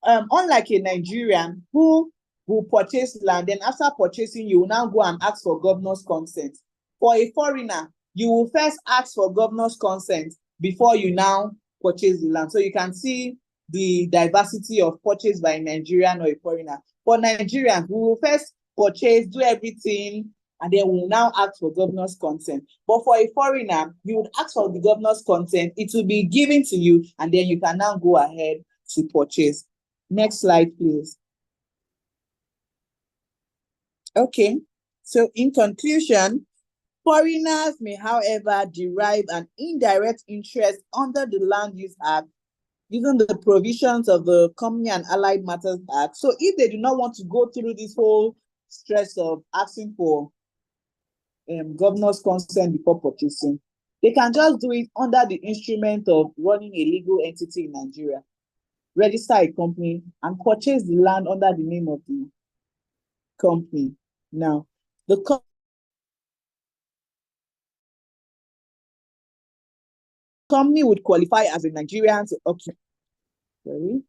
unlike a Nigerian who will purchase land, then after purchasing, you will now go and ask for governor's consent. For a foreigner, you will first ask for governor's consent before you now purchase the land. So you can see the diversity of purchase by a Nigerian or a foreigner. For Nigerians, we will first purchase, do everything, and then we will now ask for governor's consent. But for a foreigner, you would ask for the governor's consent, it will be given to you, and then you can now go ahead to purchase. Next slide, please. Okay, so in conclusion, foreigners may, however, derive an indirect interest under the Land Use Act using the provisions of the Company and Allied Matters Act. So if they do not want to go through this whole stress of asking for governor's consent before purchasing, they can just do it under the instrument of running a legal entity in Nigeria, register a company, and purchase the land under the name of the company. Now, the company would qualify as a Nigerian to occupy. Sorry.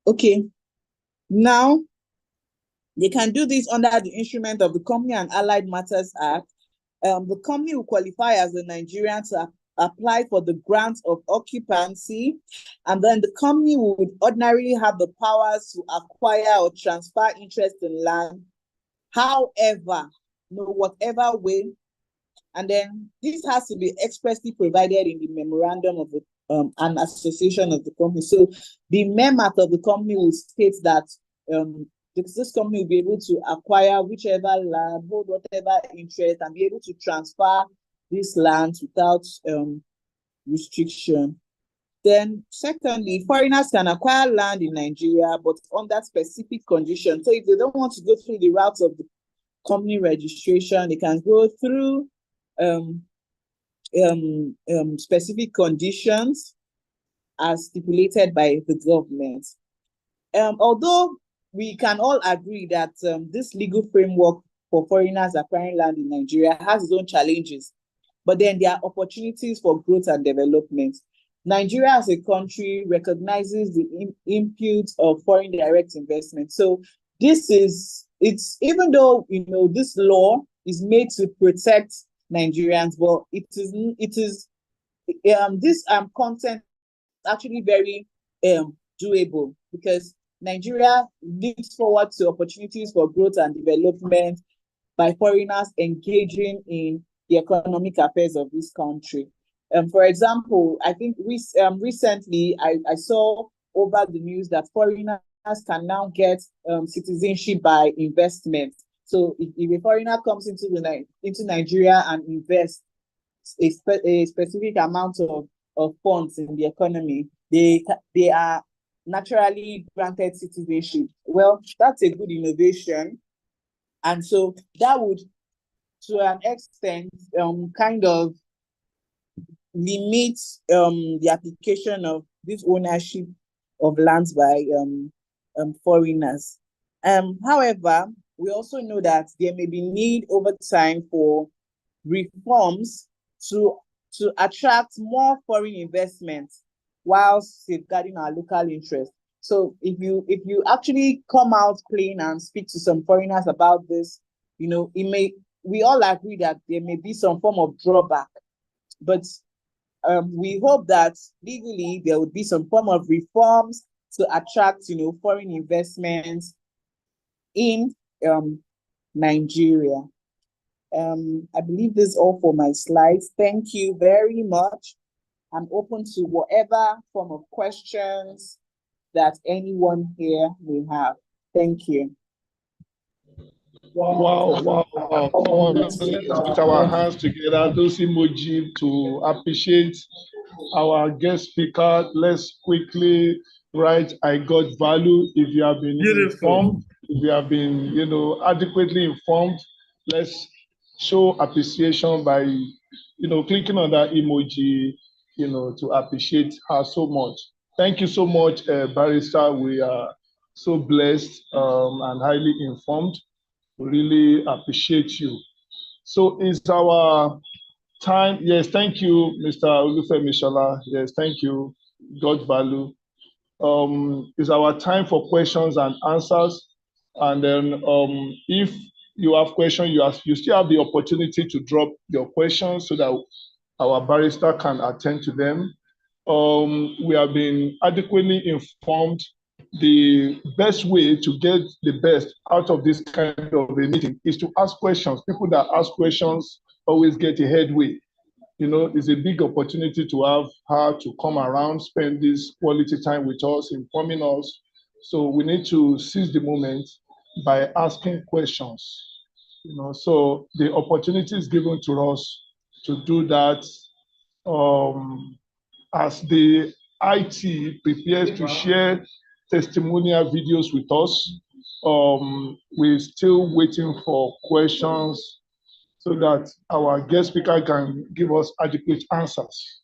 Okay, now they can do this under the instrument of the Company and Allied Matters Act. The company will qualify as a Nigerian to apply for the grant of occupancy, and then the company would ordinarily have the powers to acquire or transfer interest in land, however, whatever way, and then this has to be expressly provided in the memorandum of the an association of the company. So the MEMAT of the company will state that this company will be able to acquire whichever land, hold whatever interest, and be able to transfer this land without restriction. Then secondly, foreigners can acquire land in Nigeria, but under specific conditions. So if they don't want to go through the route of the company registration, they can go through specific conditions as stipulated by the government. Although we can all agree that this legal framework for foreigners acquiring land in Nigeria has its own challenges, but then there are opportunities for growth and development. Nigeria as a country recognizes the input of foreign direct investment. So this is, it's, even though, you know, this law is made to protect Nigerians, but this content is actually very doable, because Nigeria looks forward to opportunities for growth and development by foreigners engaging in the economic affairs of this country. For example, I think recently I saw over the news that foreigners can now get citizenship by investment. So if a foreigner comes into Nigeria and invests a specific amount of funds in the economy, they are naturally granted citizenship. Well, that's a good innovation, and so that would, to an extent, kind of limit the application of this ownership of lands by foreigners. However, we also know that there may be need over time for reforms to attract more foreign investments while safeguarding our local interests. So if you actually come out plain and speak to some foreigners about this, you know, we all agree that there may be some form of drawback, but we hope that legally there would be some form of reforms to attract, you know, foreign investments in Nigeria. I believe this is all for my slides. Thank you very much. I'm open to whatever form of questions that anyone here may have. Thank you. Wow. Come on, let's put our hands together, those emojis, to appreciate our guest speaker. Let's quickly write, I got value. If you have been informed, if you have been, adequately informed, let's show appreciation by, clicking on that emoji, to appreciate her so much. Thank you so much, Barrister. We are so blessed and highly informed. We really appreciate you. So it's our time. Yes, thank you, Mr. Olufemi Shola. Yes, thank you. God value. It's our time for questions and answers. And then if you have questions, you still have the opportunity to drop your questions so that our barrister can attend to them. We have been adequately informed. The best way to get the best out of this kind of a meeting is to ask questions. People that ask questions always get a headway. It's a big opportunity to have her to come around, spend this quality time with us, informing us. So we need to seize the moment by asking questions. So the opportunity is given to us to do that as the IT prepares to share testimonial videos with us. We're still waiting for questions so that our guest speaker can give us adequate answers.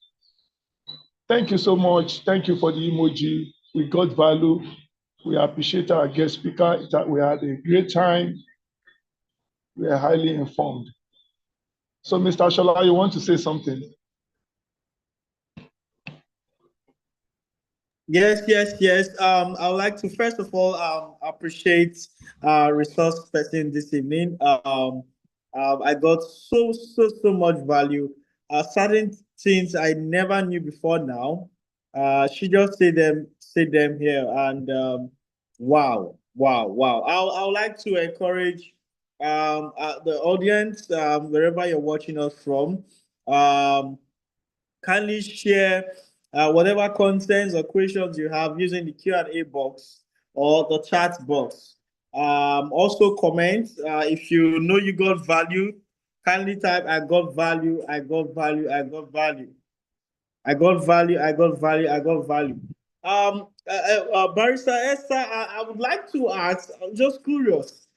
Thank you so much. Thank you for the emoji. We got value. We appreciate our guest speaker. We had a great time. We are highly informed. So, Mr. Shola, you want to say something? Yes. I would like to first of all appreciate resource person this evening. I got so much value. Certain things I never knew before now. She just said them here, and wow. I would like to encourage the audience, wherever you're watching us from, kindly share whatever contents or questions you have using the Q&A box or the chat box. Also comment if you know you got value. Kindly type I got value, I got value, I got value. I got value, I got value, I got value. Barrister Esther, I would like to ask, I'm just curious.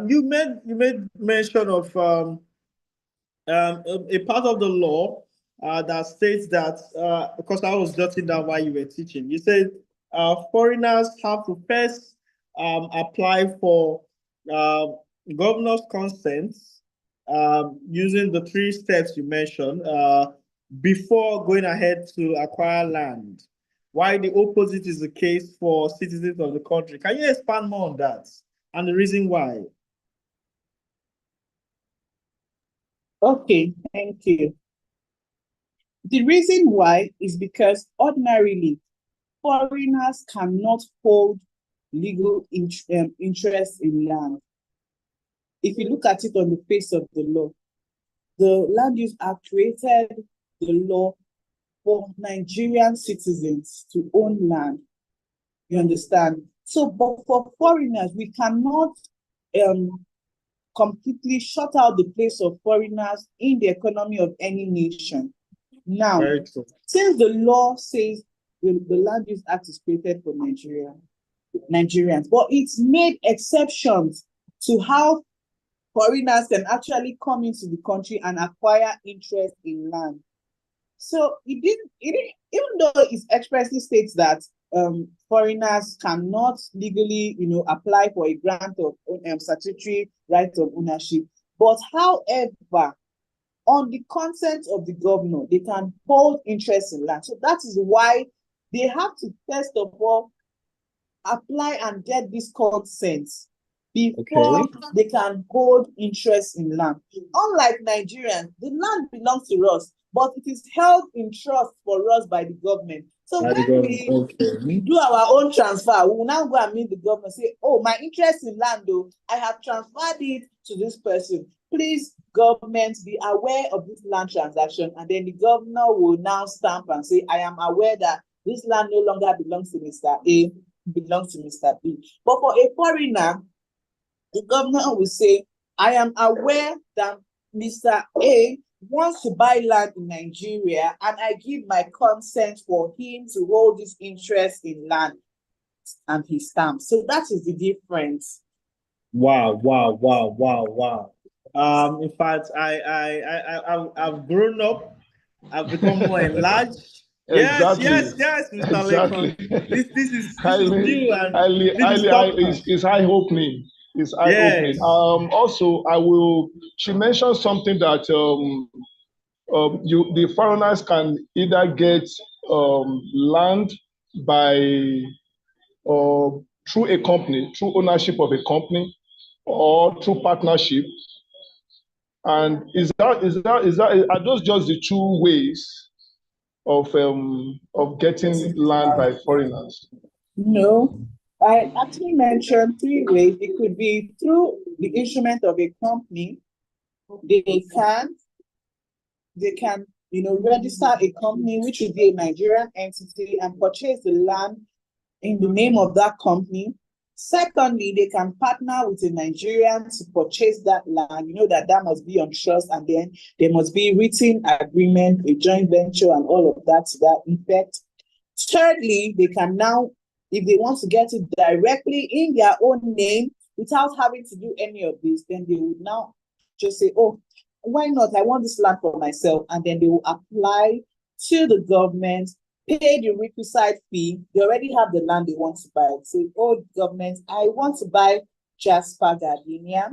You made mention of a part of the law that states that, because I was jotting down while you were teaching, you said foreigners have to first apply for governor's consent using the 3 steps you mentioned before going ahead to acquire land. Why the opposite is the case for citizens of the country. Can you expand more on that and the reason why? Okay, thank you. The reason why is because ordinarily, foreigners cannot hold legal interest in land. If you look at it on the face of the law, the Land Use Act created the law for Nigerian citizens to own land. You understand? So, but for foreigners, we cannot completely shut out the place of foreigners in the economy of any nation. Now, since the law says the Land Use Act is created for Nigerians, but it's made exceptions to how foreigners can actually come into the country and acquire interest in land. So it didn't even though it expressly states that foreigners cannot legally, apply for a grant of statutory right of ownership. But however, on the consent of the governor, they can hold interest in land. So that is why they have to first of all apply and get this consent before they can hold interest in land. Unlike Nigerians, the land belongs to us, but it is held in trust for us by the government. So when we do our own transfer, we will now go and meet the governor and say, oh, my interest in land, though, I have transferred it to this person. Please, government, be aware of this land transaction. And then the governor will now stamp and say, I am aware that this land no longer belongs to Mr. A, belongs to Mr. B. But for a foreigner, the governor will say, I am aware that Mr. A wants to buy land in Nigeria, and I give my consent for him to hold this interest in land, and he stamps. So that is the difference. Wow. In fact, I've grown up. I've become more enlarged. Yes, Exactly. yes, yes, Mr. Exactly. Lekon. This is highly, new and highly, this is top notch. is eye opening. It's eye opening. Yes. Also, she mentioned something that the foreigners can either get land by through a company, through ownership of a company, or through partnership. And are those just the two ways of getting land by foreigners? No, I actually mentioned three ways. It could be through the instrument of a company. They can, register a company which would be a Nigerian entity and purchase the land in the name of that company. Secondly, they can partner with a Nigerian to purchase that land. You know that must be on trust, and then there must be written agreement, a joint venture, and all of that to that effect. Thirdly, they can now, if they want to get it directly in their own name without having to do any of this, then they would now just say, oh, why not? I want this land for myself. And then they will apply to the government, pay the requisite fee. They already have the land they want to buy. Say, oh, government, I want to buy Jasper Gardenia.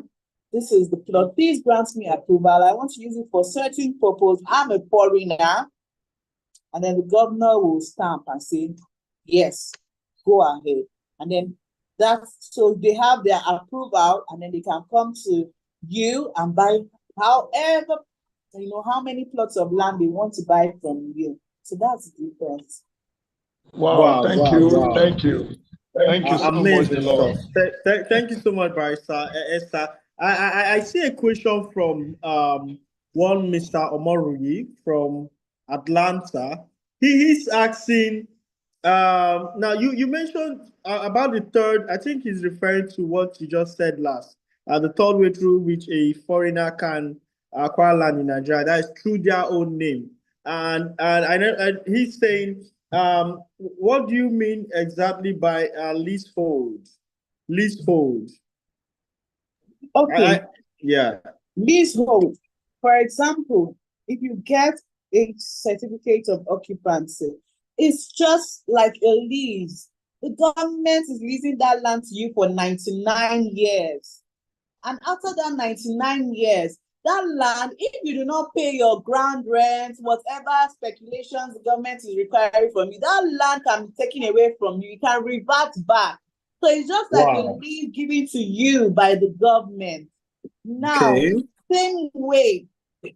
This is the plot. Please grant me approval. I want to use it for certain purpose. I'm a foreigner. And then the governor will stamp and say, yes, go ahead. And then so they have their approval, and then they can come to you and buy however, how many plots of land they want to buy from you. So that's the difference. Wow, Wow, thank wow, you, wow. thank you. Thank you so much, Amazing Lord. stuff. Thank you so much, Barrister Esther. I see a question from one Mr. Omoruyi from Atlanta. He's asking, now you mentioned about the third, I think he's referring to what you just said last, the third way through which a foreigner can acquire land in Nigeria, that is through their own name. And I know, and he's saying, what do you mean exactly by leasehold? Leasehold. Okay. Yeah. Leasehold. For example, if you get a certificate of occupancy, it's just like a lease. The government is leasing that land to you for 99 years. And after that 99 years, that land, if you do not pay your ground rent, whatever speculations the government is requiring from you, that land can be taken away from you. You can revert back. So it's just like a lease given to you by the government. Now, same way,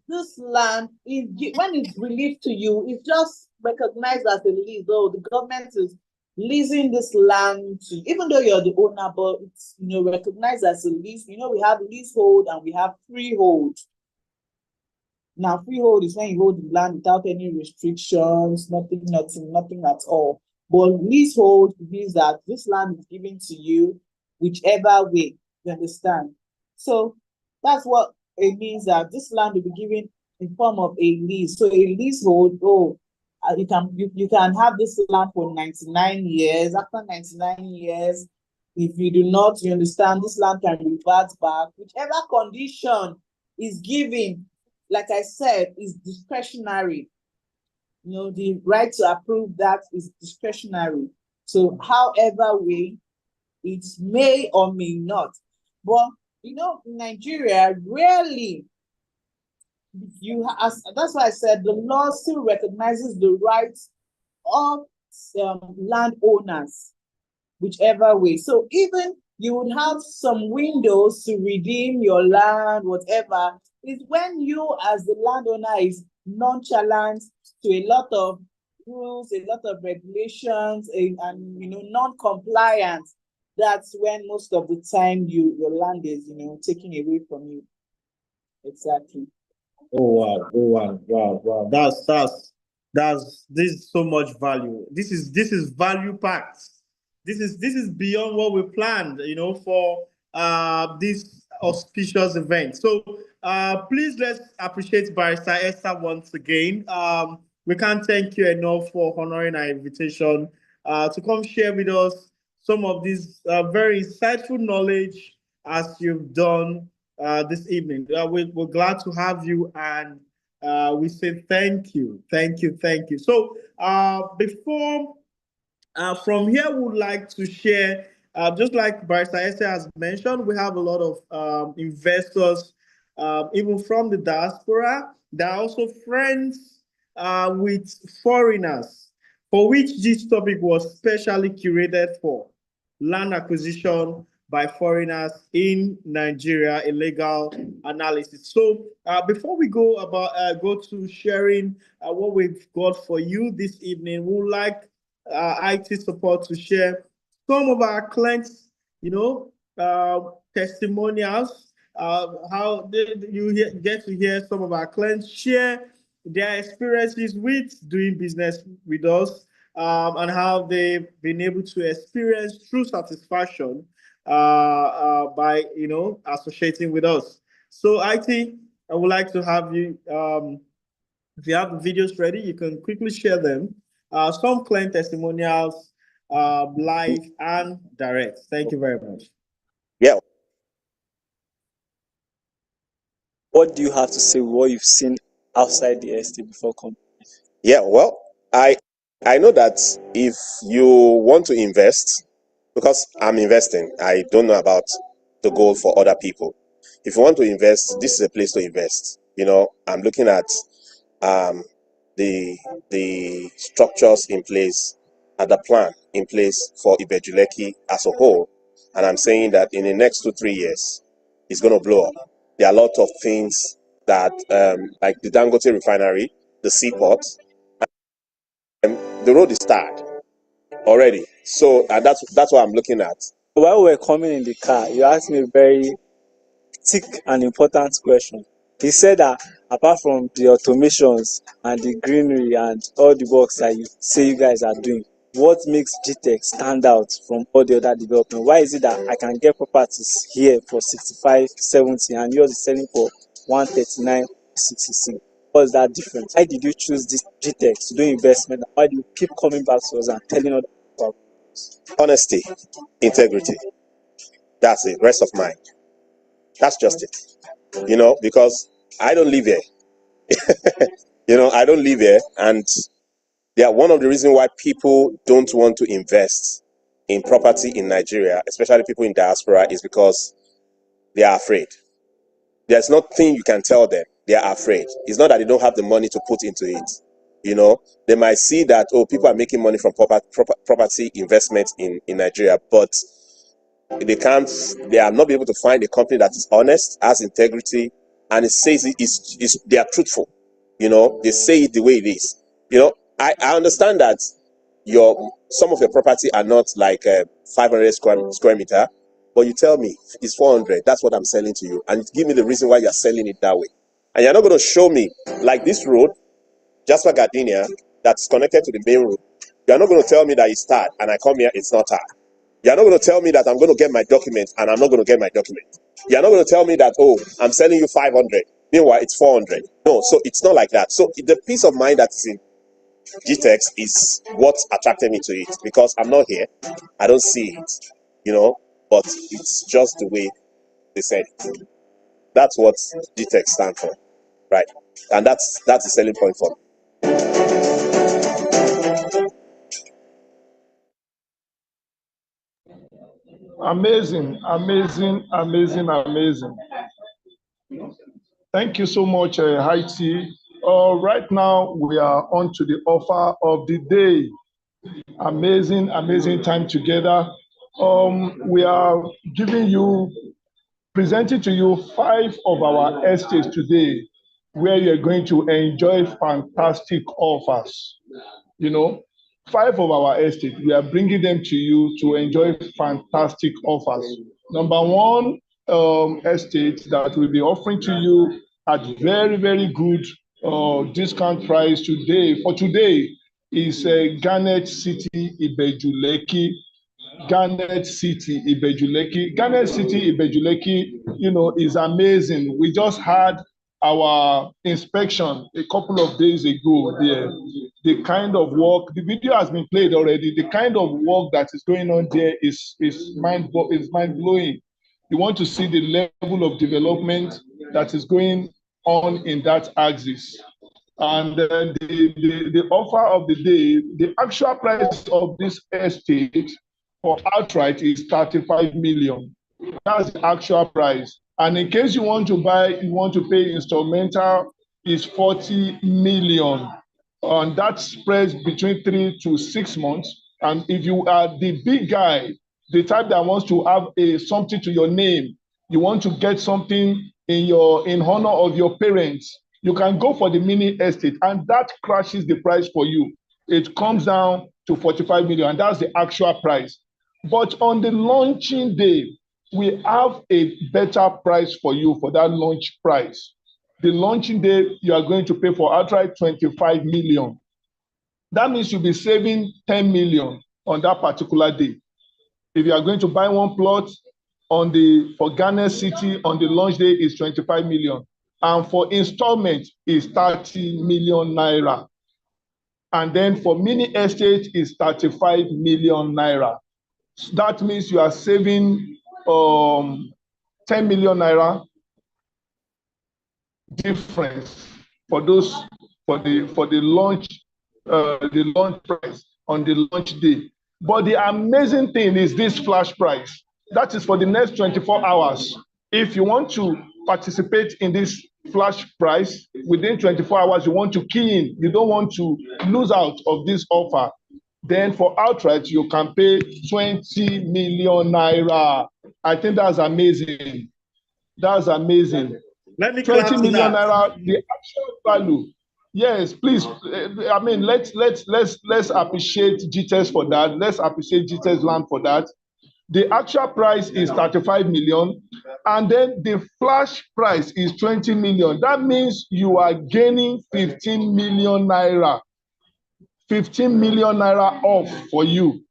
this land is, when it's released to you, it's just recognized as a lease. So the government is leasing this land to, even though you're the owner, but it's recognized as a lease. We have leasehold and we have freehold. Now, freehold is when you hold the land without any restrictions, nothing at all. But leasehold means that this land is given to you whichever way. You understand? So that's what it means, that this land will be given in form of a lease. So a leasehold, you can have this land for 99 years. After 99 years, if you do not, you understand, this land can revert back. Whichever condition is given, like I said, is discretionary. The right to approve that is discretionary. So however way, it may or may not. But in Nigeria, rarely that's why I said the law still recognizes the rights of landowners, whichever way. So even you would have some windows to redeem your land, whatever, is when you as the landowner is nonchalant to a lot of rules, a lot of regulations, and non-compliant. That's when most of the time your land is taken away from you. Exactly. Oh wow. This is so much value. This is value packed. This is beyond what we planned, for this auspicious event. So please let's appreciate Barrister Esther once again. We can't thank you enough for honoring our invitation to come share with us some of this very insightful knowledge as you've done this evening. We're glad to have you, and we say thank you, thank you, thank you. So before from here, we would like to share, just like Barrister Esther has mentioned, we have a lot of investors, even from the diaspora. There are also friends with foreigners, for which this topic was specially curated for land acquisition by foreigners in Nigeria, illegal analysis. So before we go to sharing what we've got for you this evening, we would like IT support to share some of our clients, testimonials, how get to hear some of our clients share their experiences with doing business with us, and how they've been able to experience true satisfaction by associating with us. So IT, I would like to have you, if you have the videos ready, you can quickly share them. Some client testimonials, live and direct. Thank you very much. Yeah. What do you have to say what you've seen outside the estate before coming? Yeah, well, I know that if you want to invest, because I'm investing, I don't know about the goal for other people. If you want to invest, this is a place to invest. I'm looking at the structures in place, at the plan in place for Ibejuleki as a whole, and I'm saying that in the next 2-3 years, it's going to blow up. There are a lot of things that, like the Dangote refinery, the seaport, the road is started already. So that's what I'm looking at. While we were coming in the car, you asked me a very thick and important question. He said that apart from the automations and the greenery and all the works that you say you guys are doing, what makes GText stand out from all the other development? Why is it that I can get properties here for 65, 70 and yours is selling for 139, 66? What is that difference? Why did you choose this GText to do investment? Why do you keep coming back to us and telling other people? Honesty, integrity. That's it. Rest of mind. That's just it. Because I don't live here. I don't live here, and they are one of the reasons why people don't want to invest in property in Nigeria, especially people in diaspora, is because they are afraid. There's nothing you can tell them. They are afraid. It's not that they don't have the money to put into it. They might see that, people are making money from property investment in Nigeria, but they are not able to find a company that is honest, has integrity, and it says they are truthful. They say it the way it is. I understand that some of your property are not like 500 square meter, but you tell me it's 400. That's what I'm selling to you, and give me the reason why you're selling it that way. And you're not going to show me like this road, Jasper Gardenia, that's connected to the main road. You're not going to tell me that it's tarred, and I come here, it's not tarred. You're not going to tell me that I'm going to get my document, and I'm not going to get my document. You're not going to tell me that, I'm selling you 500. Meanwhile, it's 400. No, so it's not like that. So the peace of mind that's in GText is what attracted me to it, because I'm not here. I don't see it, but it's just the way they said it. That's what GText stands for, right? And that's the selling point for me. Amazing, amazing, amazing, amazing. Thank you so much, Haiti. Right now, we are on to the offer of the day. Amazing, amazing time together. We are presenting to you 5 of our estates today, where you're going to enjoy fantastic offers. 5 of our estates, we are bringing them to you to enjoy fantastic offers. Number 1 estate that we'll be offering to you at very, very good discount price today. For today is Garnet City, Ibejuleki. Garnet City, Ibejuleki. Garnet City, Ibejuleki, is amazing. We just had our inspection a couple of days ago there. The kind of work, the video has been played already. The kind of work that is going on there is mind blowing. You want to see the level of development that is going on in that axis. And the offer of the day, the actual price of this estate for outright is 35 million. That's the actual price. And in case you want to buy, you want to pay instrumental, is 40 million. And that spreads between 3 to 6 months. And if you are the big guy, the type that wants to have something to your name, you want to get something in honor of your parents, you can go for the mini estate, and that crashes the price for you. It comes down to 45 million, and that's the actual price. But on the launching day, we have a better price for you for that launch price. The launching day, you are going to pay for outright 25 million. That means you'll be saving 10 million on that particular day. If you are going to buy one plot for Ghana City on the launch day is 25 million. And for installment is 30 million naira. And then for mini estate is 35 million naira. So that means you are saving 10 million naira difference for the launch price on the launch day. But the amazing thing is this flash price. That is for the next 24 hours. If you want to participate in this flash price within 24 hours, you want to key in, you don't want to lose out of this offer, then for outright, you can pay 20 million naira. I think that's amazing. That's amazing. Let me 20 million that. naira, the actual value. Yes, please. I mean, let's appreciate GText for that. Let's appreciate GTextland for that. The actual price is 35 million, and then the flash price is 20 million. That means you are gaining 15 million naira. 15 million naira off for you.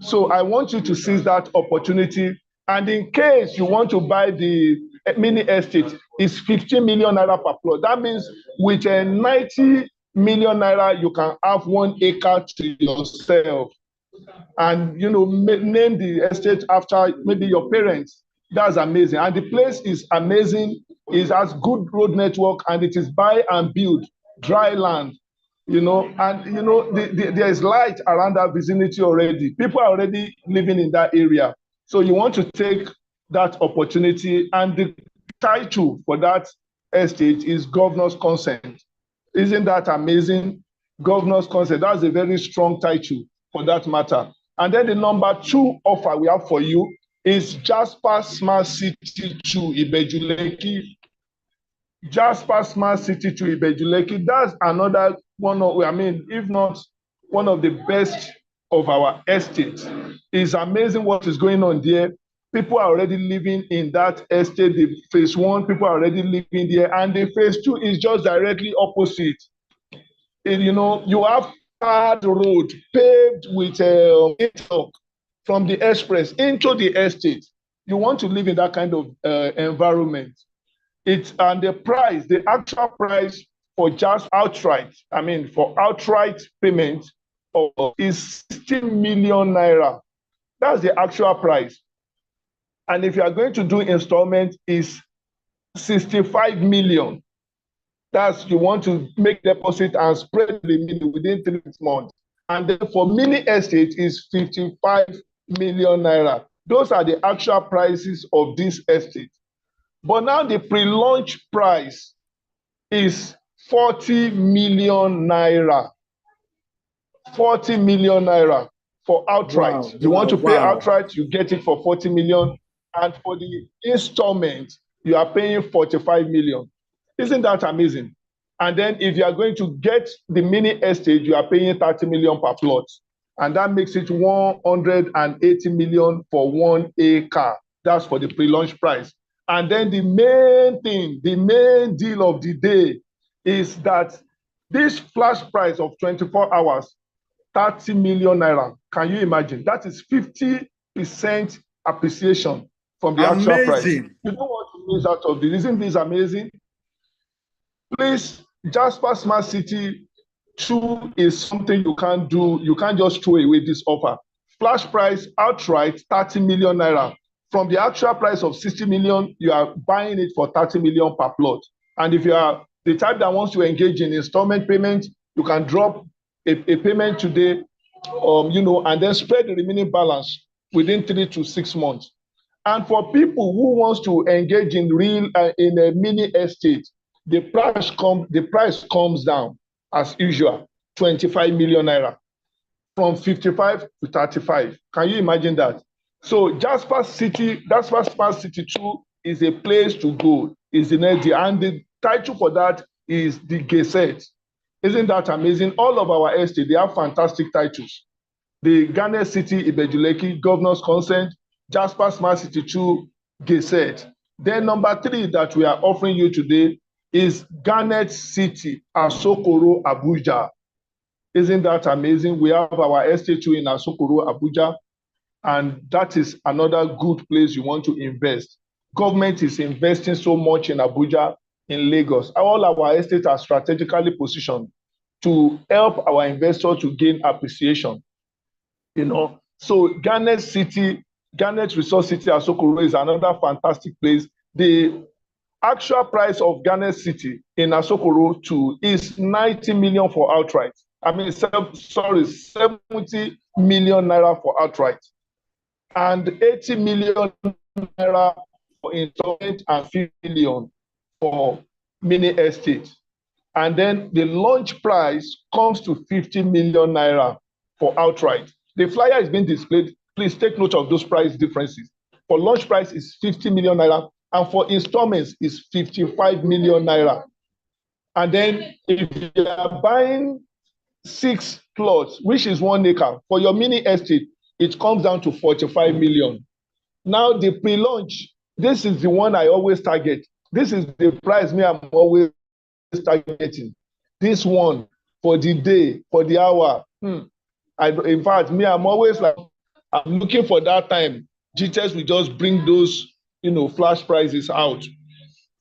So I want you to seize that opportunity. And in case you want to buy the mini estate, it's 15 million naira per plot. That means with a 90 million naira, you can have 1 acre to yourself. And name the estate after maybe your parents. That's amazing. And the place is amazing. It has good road network, and it is buy and build, dry land. There is light around that vicinity already. People are already living in that area. So you want to take that opportunity, and the title for that estate is governor's consent. Isn't that amazing? Governor's consent. That's a very strong title for that matter. And then the number 2 offer we have for you is Jasper Smart City 2 Ibejuleki. Jasper Smart City 2 Ibejuleki. That's another one of, if not one of the best of our estates. It's amazing what is going on there. People are already living in that estate. The phase 1, people are already living there, and the phase 2 is just directly opposite. And, you have hard road paved with interlock from the express into the estate. You want to live in that kind of environment. And the actual price for just outright, for outright payment is 16 million naira. That's the actual price. And if you are going to do installment, is 65 million. That's you want to make deposit and spread the money within 3 months. And then for mini estate is 55 million naira. Those are the actual prices of this estate. But now the pre-launch price is 40 million naira. 40 million naira for outright. Wow, you want to pay wow. outright, you get it for 40 million. And for the installment, you are paying 45 million. Isn't that amazing? And then if you are going to get the mini estate, you are paying 30 million per plot. And that makes it 180 million for 1 acre. That's for the pre-launch price. And then the main thing, the main deal of the day is that this flash price of 24 hours, 30 million naira. Can you imagine? That is 50% appreciation from the actual price. You don't want to miss out of this. Isn't this amazing? Please, Jasper Smart City 2 is something you can't do. You can't just throw away this offer. Flash price outright, 30 million naira from the actual price of 60 million, you are buying it for 30 million per plot. And if you are the type that wants to engage in installment payment, you can drop a payment today, and then spread the remaining balance within 3 to 6 months. And for people who wants to engage in in a mini estate, the price comes down as usual, 25 million naira, from 55 to 35. Can you imagine that? So Jasper Smart City 2 is a place to go. Is in Nigeria, and the title for that is the Gazette. Isn't that amazing? All of our estates, they have fantastic titles. The Garnet City Ibejuleki, Governor's Consent, Jasper Smart City 2, Gazette. Then number 3 that we are offering you today is Garnet City, Asokoro, Abuja. Isn't that amazing? We have our estate 2 in Asokoro, Abuja, and that is another good place you want to invest. Government is investing so much in Abuja, in Lagos. All our estates are strategically positioned to help our investors to gain appreciation. So Garnet Resource City Asokoro is another fantastic place. The actual price of Garnet City in Asokoro 2 is 90 million for outright. 70 million naira for outright, and 80 million naira for installment, and 50 million for mini estate. And then the launch price comes to 50 million naira for outright. The flyer is being displayed. Please take note of those price differences. For launch price is 50 million naira, and for installments is 55 million naira. And then if you are buying 6 plots, which is 1 acre, for your mini estate, it comes down to 45 million. Now the pre-launch, this is the one I always target. This is the price I'm always targeting. This one for the day, for the hour. In fact, I'm always like, I'm looking for that time. GText will just bring those, flash prices out.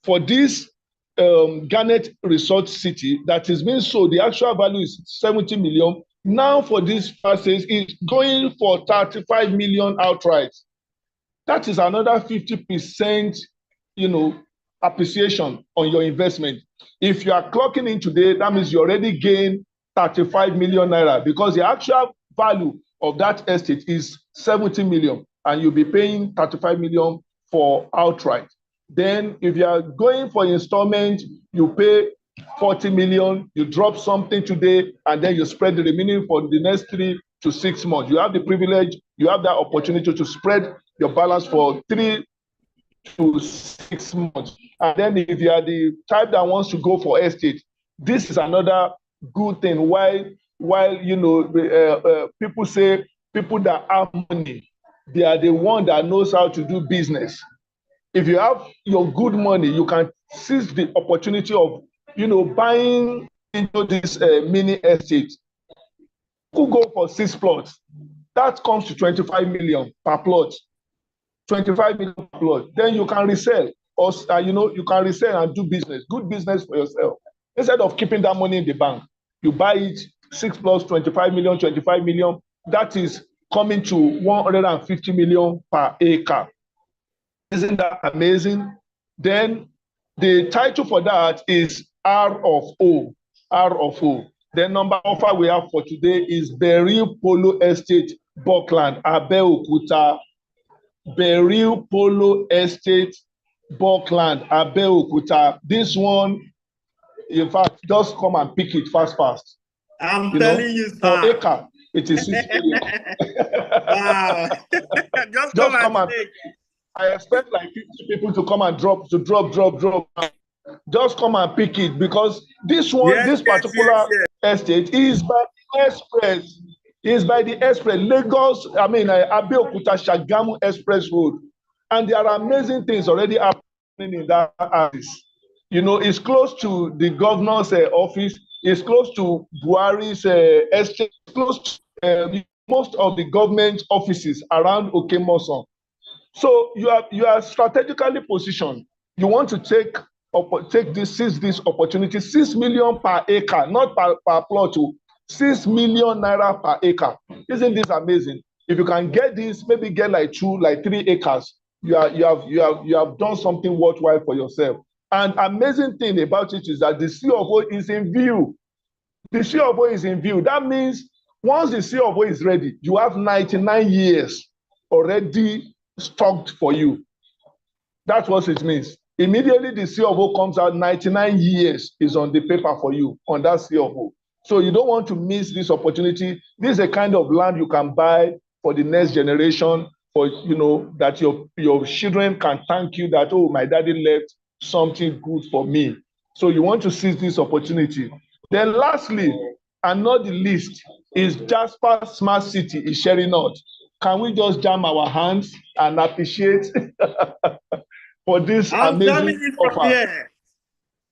For this Garnet Resort City that is being sold, the actual value is 70 million. Now for this passage, it's going for 35 million outright. That is another 50%, appreciation on your investment. If you are clocking in today, that means you already gained 35 million naira, because the actual value of that estate is 70 million, and you'll be paying 35 million for outright. Then if you are going for installment, you pay 40 million, you drop something today, and then you spread the remaining for the next 3 to 6 months. You have the privilege, you have that opportunity to spread your balance for 3 to 6 months. And then if you are the type that wants to go for estate, this is another good thing. While people say people that have money, they are the one that knows how to do business. If you have your good money, you can seize the opportunity of buying into this mini estate. You go for 6 plots. That comes to 25 million per plot. 25 million per plot. Then you can resell, or you can resell and do business, good business for yourself. Instead of keeping that money in the bank, you buy it 6 plots, 25 million, 25 million. That is coming to 150 million per acre. Isn't that amazing? Then the title for that is R of O. R of O. The number offer we have for today is Beryl Polo Estate, Buckland, Abeokuta. Beryl Polo Estate, Buckland, Abeokuta. This one, in fact, just come and pick it fast. I'm telling you, sir. For acre, it is 6 million. Wow. just come and take. I expect like 50 people to come and drop. Just come and pick it, because this one, this particular estate is by the express. Is by the express, Lagos, Abeokuta Shagamu Express Road. And there are amazing things already happening in that office. It's close to the governor's office, it's close to Buhari's estate, close to most of the government offices around Okemoson. So you are strategically positioned. You want to seize this opportunity. 6 million per acre, not per plot. 6 million naira per acre. Isn't this amazing? If you can get this, maybe get like 2, like 3 acres. you have done something worthwhile for yourself. And amazing thing about it is that the CFO is in view. The CFO is in view. That means once the CFO is ready, you have 99 years already stocked for you. That's what it means. Immediately the CFO comes out, 99 years is on the paper for you on that CFO. So you don't want to miss this opportunity. This is a kind of land you can buy for the next generation, for that your children can thank you that, oh, my daddy left something good for me. So you want to seize this opportunity. Then lastly, and not the least, is Jasper Smart City is sharing out. Can we just jam our hands and appreciate for this I'm jamming amazing it from offer? here.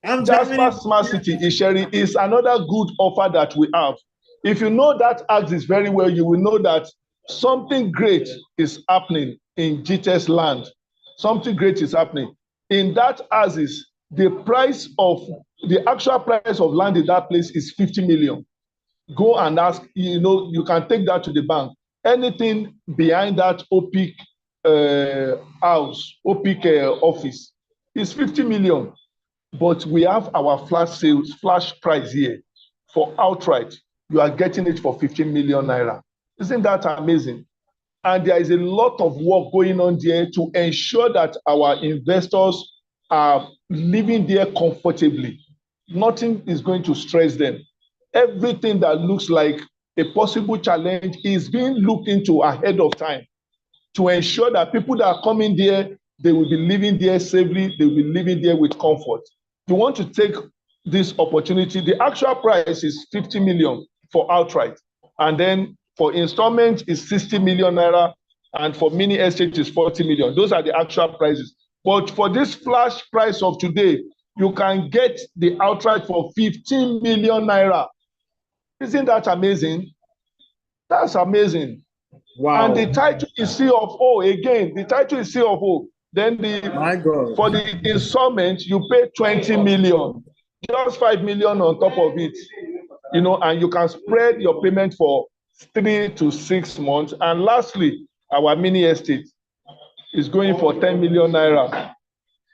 I'm jamming Jasper it from Smart here. City is sharing is another good offer that we have. If you know that axis very well, you will know that something great is happening in GTextland. Something great is happening. In that axis, the actual price of land in that place is 50 million. Go and ask, you can take that to the bank. Anything behind that OPIC house, OPIC office is 50 million. But we have our flash price here for outright. You are getting it for 15 million naira. Isn't that amazing? And there is a lot of work going on there to ensure that our investors are living there comfortably. Nothing is going to stress them. Everything that looks like a possible challenge is being looked into ahead of time to ensure that people that are coming there, they will be living there safely, they will be living there with comfort. You want to take this opportunity. The actual price is 50 million for outright. And then for installment is 60 million naira. And for mini estate is 40 million. Those are the actual prices. But for this flash price of today, you can get the outright for 15 million naira. Isn't that amazing? That's amazing. Wow. And the title is CFO again. The title is CFO. Then for the installment, you pay 20 million, just 5 million on top of it, and you can spread your payment for 3 to 6 months. And lastly, our mini estate is going for 10 million naira.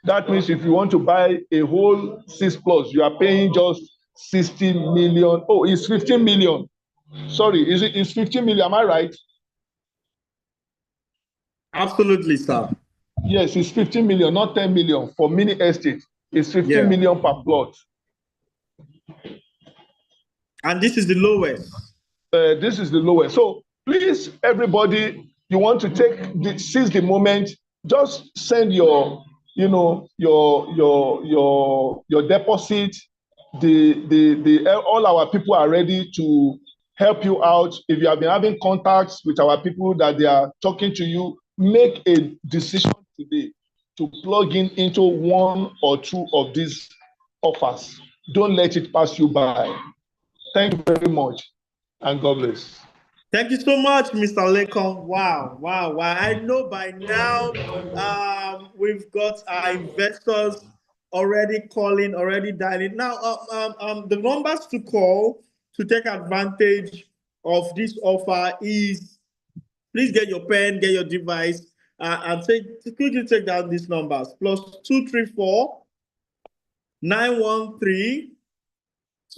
That means if you want to buy a whole 6+, you are paying just 60 million. Oh, it's 15 million. Sorry, it's 15 million. Am I right? Absolutely, sir. Yes, it's 15 million, not 10 million for mini estate. It's 15 million per plot. And this is the lowest. This is the lowest. So please, everybody, you want to seize the moment. Just send your deposit. All our people are ready to help you out. If you have been having contacts with our people that they are talking to you, make a decision today to plug into one or two of these offers. Don't let it pass you by. Thank you very much, and God bless. Thank you so much, Mr. Lekon. Wow. I know by now we've got our investors already calling, already dialing. Now, the numbers to call to take advantage of this offer is, please get your pen, get your device, and could you take down these numbers? +234 913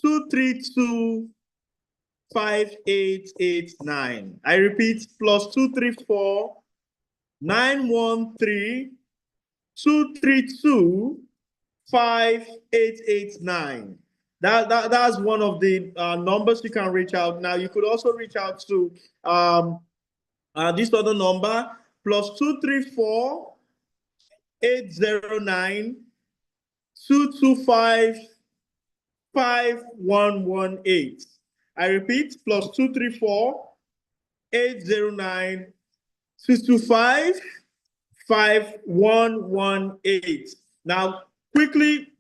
232 5889. I repeat, +234 913 232 5889. That's one of the numbers you can reach out. Now you could also reach out to this other number, +234 809 225 5118. I repeat, +234 809 225 5118. Now, quickly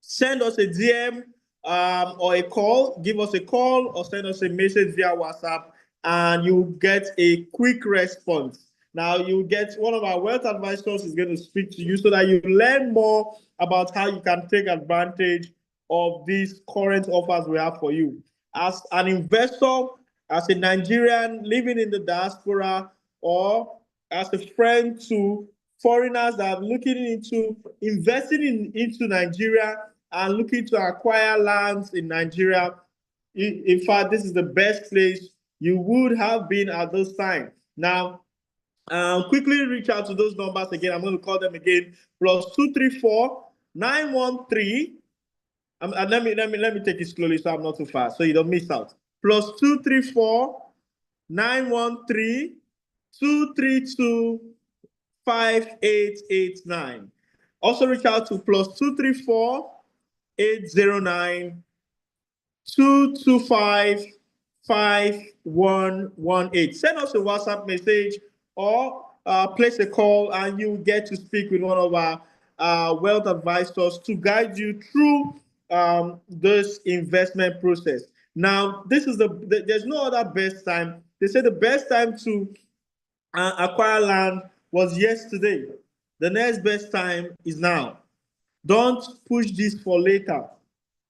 send us a DM or a call. Give us a call or send us a message via WhatsApp, and you get a quick response. Now, you get one of our wealth advisors is going to speak to you so that you learn more about how you can take advantage of these current offers we have for you. As an investor, as a Nigerian living in the diaspora, or as a friend to foreigners that are looking into investing into Nigeria and looking to acquire lands in Nigeria. In fact, this is the best place you would have been at this time. Now, quickly reach out to those numbers again. I'm going to call them again. +234 913. Let me take it slowly so I'm not too fast, so you don't miss out. +234 913 232 5889. Also reach out to +234 809 225 5118. Send us a WhatsApp message or place a call, and you get to speak with one of our wealth advisors to guide you through this investment process. Now, this is there's no other best time. They say the best time to acquire land was yesterday. The next best time is now. Don't push this for later,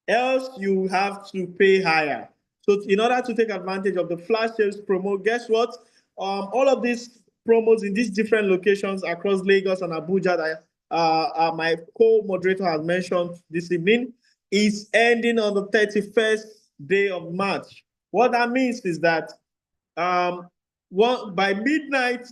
else you have to pay higher. So in order to take advantage of the flash sales promo, guess what? All of these promos in these different locations across Lagos and Abuja that my co-moderator has mentioned this evening is ending on the 31st day of March. What that means is that by midnight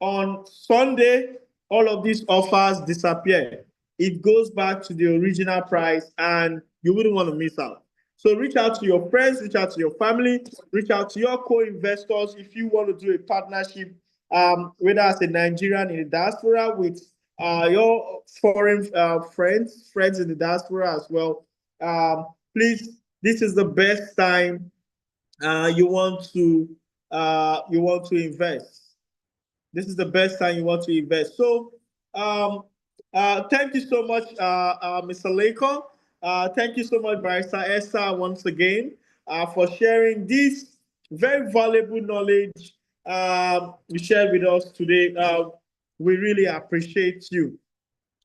on Sunday, all of these offers disappear. It goes back to the original price, and you wouldn't want to miss out. So reach out to your friends, reach out to your family, reach out to your co-investors if you want to do a partnership, whether as a Nigerian in the diaspora with your foreign friends in the diaspora as well. Please, this is the best time you want to invest. This is the best time you want to invest. So thank you so much, Mr. Lakon. Thank you so much, Barrister Esther, once again, for sharing this very valuable knowledge you shared with us today. We really appreciate you.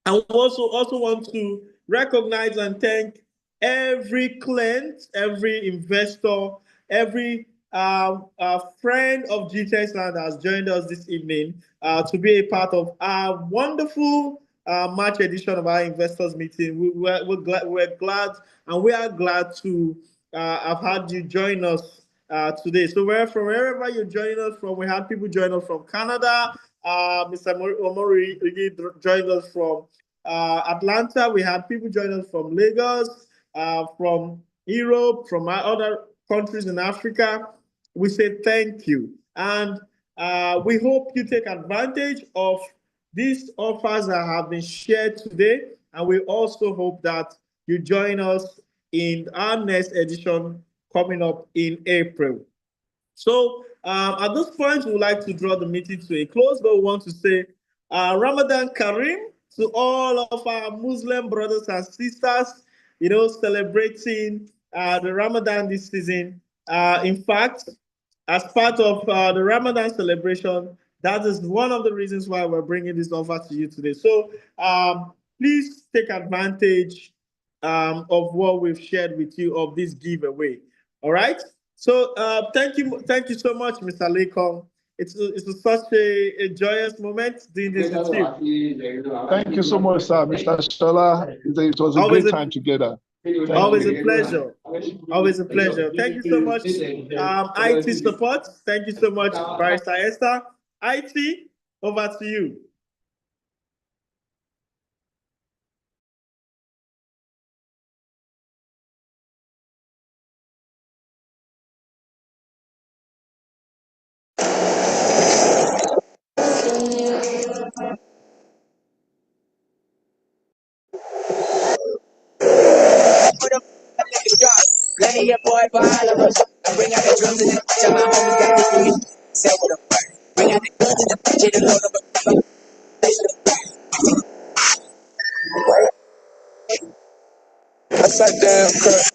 I also want to recognize and thank every client, every investor, every friend of GTextland that has joined us this evening to be a part of our wonderful March edition of our investors meeting. We're glad and we are glad to have had you join us today. So wherever you're joining us from, we had people join us from Canada. Mr. Omori joined us from Atlanta. We had people join us from Lagos, from Europe, from other countries in Africa. We say thank you. And we hope you take advantage of these offers that have been shared today. And we also hope that you join us in our next edition coming up in April. So at this point, we would like to draw the meeting to a close, but we want to say Ramadan Kareem to all of our Muslim brothers and sisters, celebrating the Ramadan this season. In fact, as part of the Ramadan celebration, that is one of the reasons why we're bringing this offer to you today. So please take advantage of what we've shared with you of this giveaway. All right. So thank you so much, Mr. Lakon. It's such a joyous moment doing this with you. Thank you so much, sir, Mr. Shola. It was a great time together. Always a pleasure. Always a pleasure. Thank you so much, IT support. Thank you so much, Barrister Esther. IT, over to you. Lenny, your boy, behind us. Bring out the drums and the tell my homies got this thing. Say what up. Bring out the guns and the bitch and load up. I sat down, cut.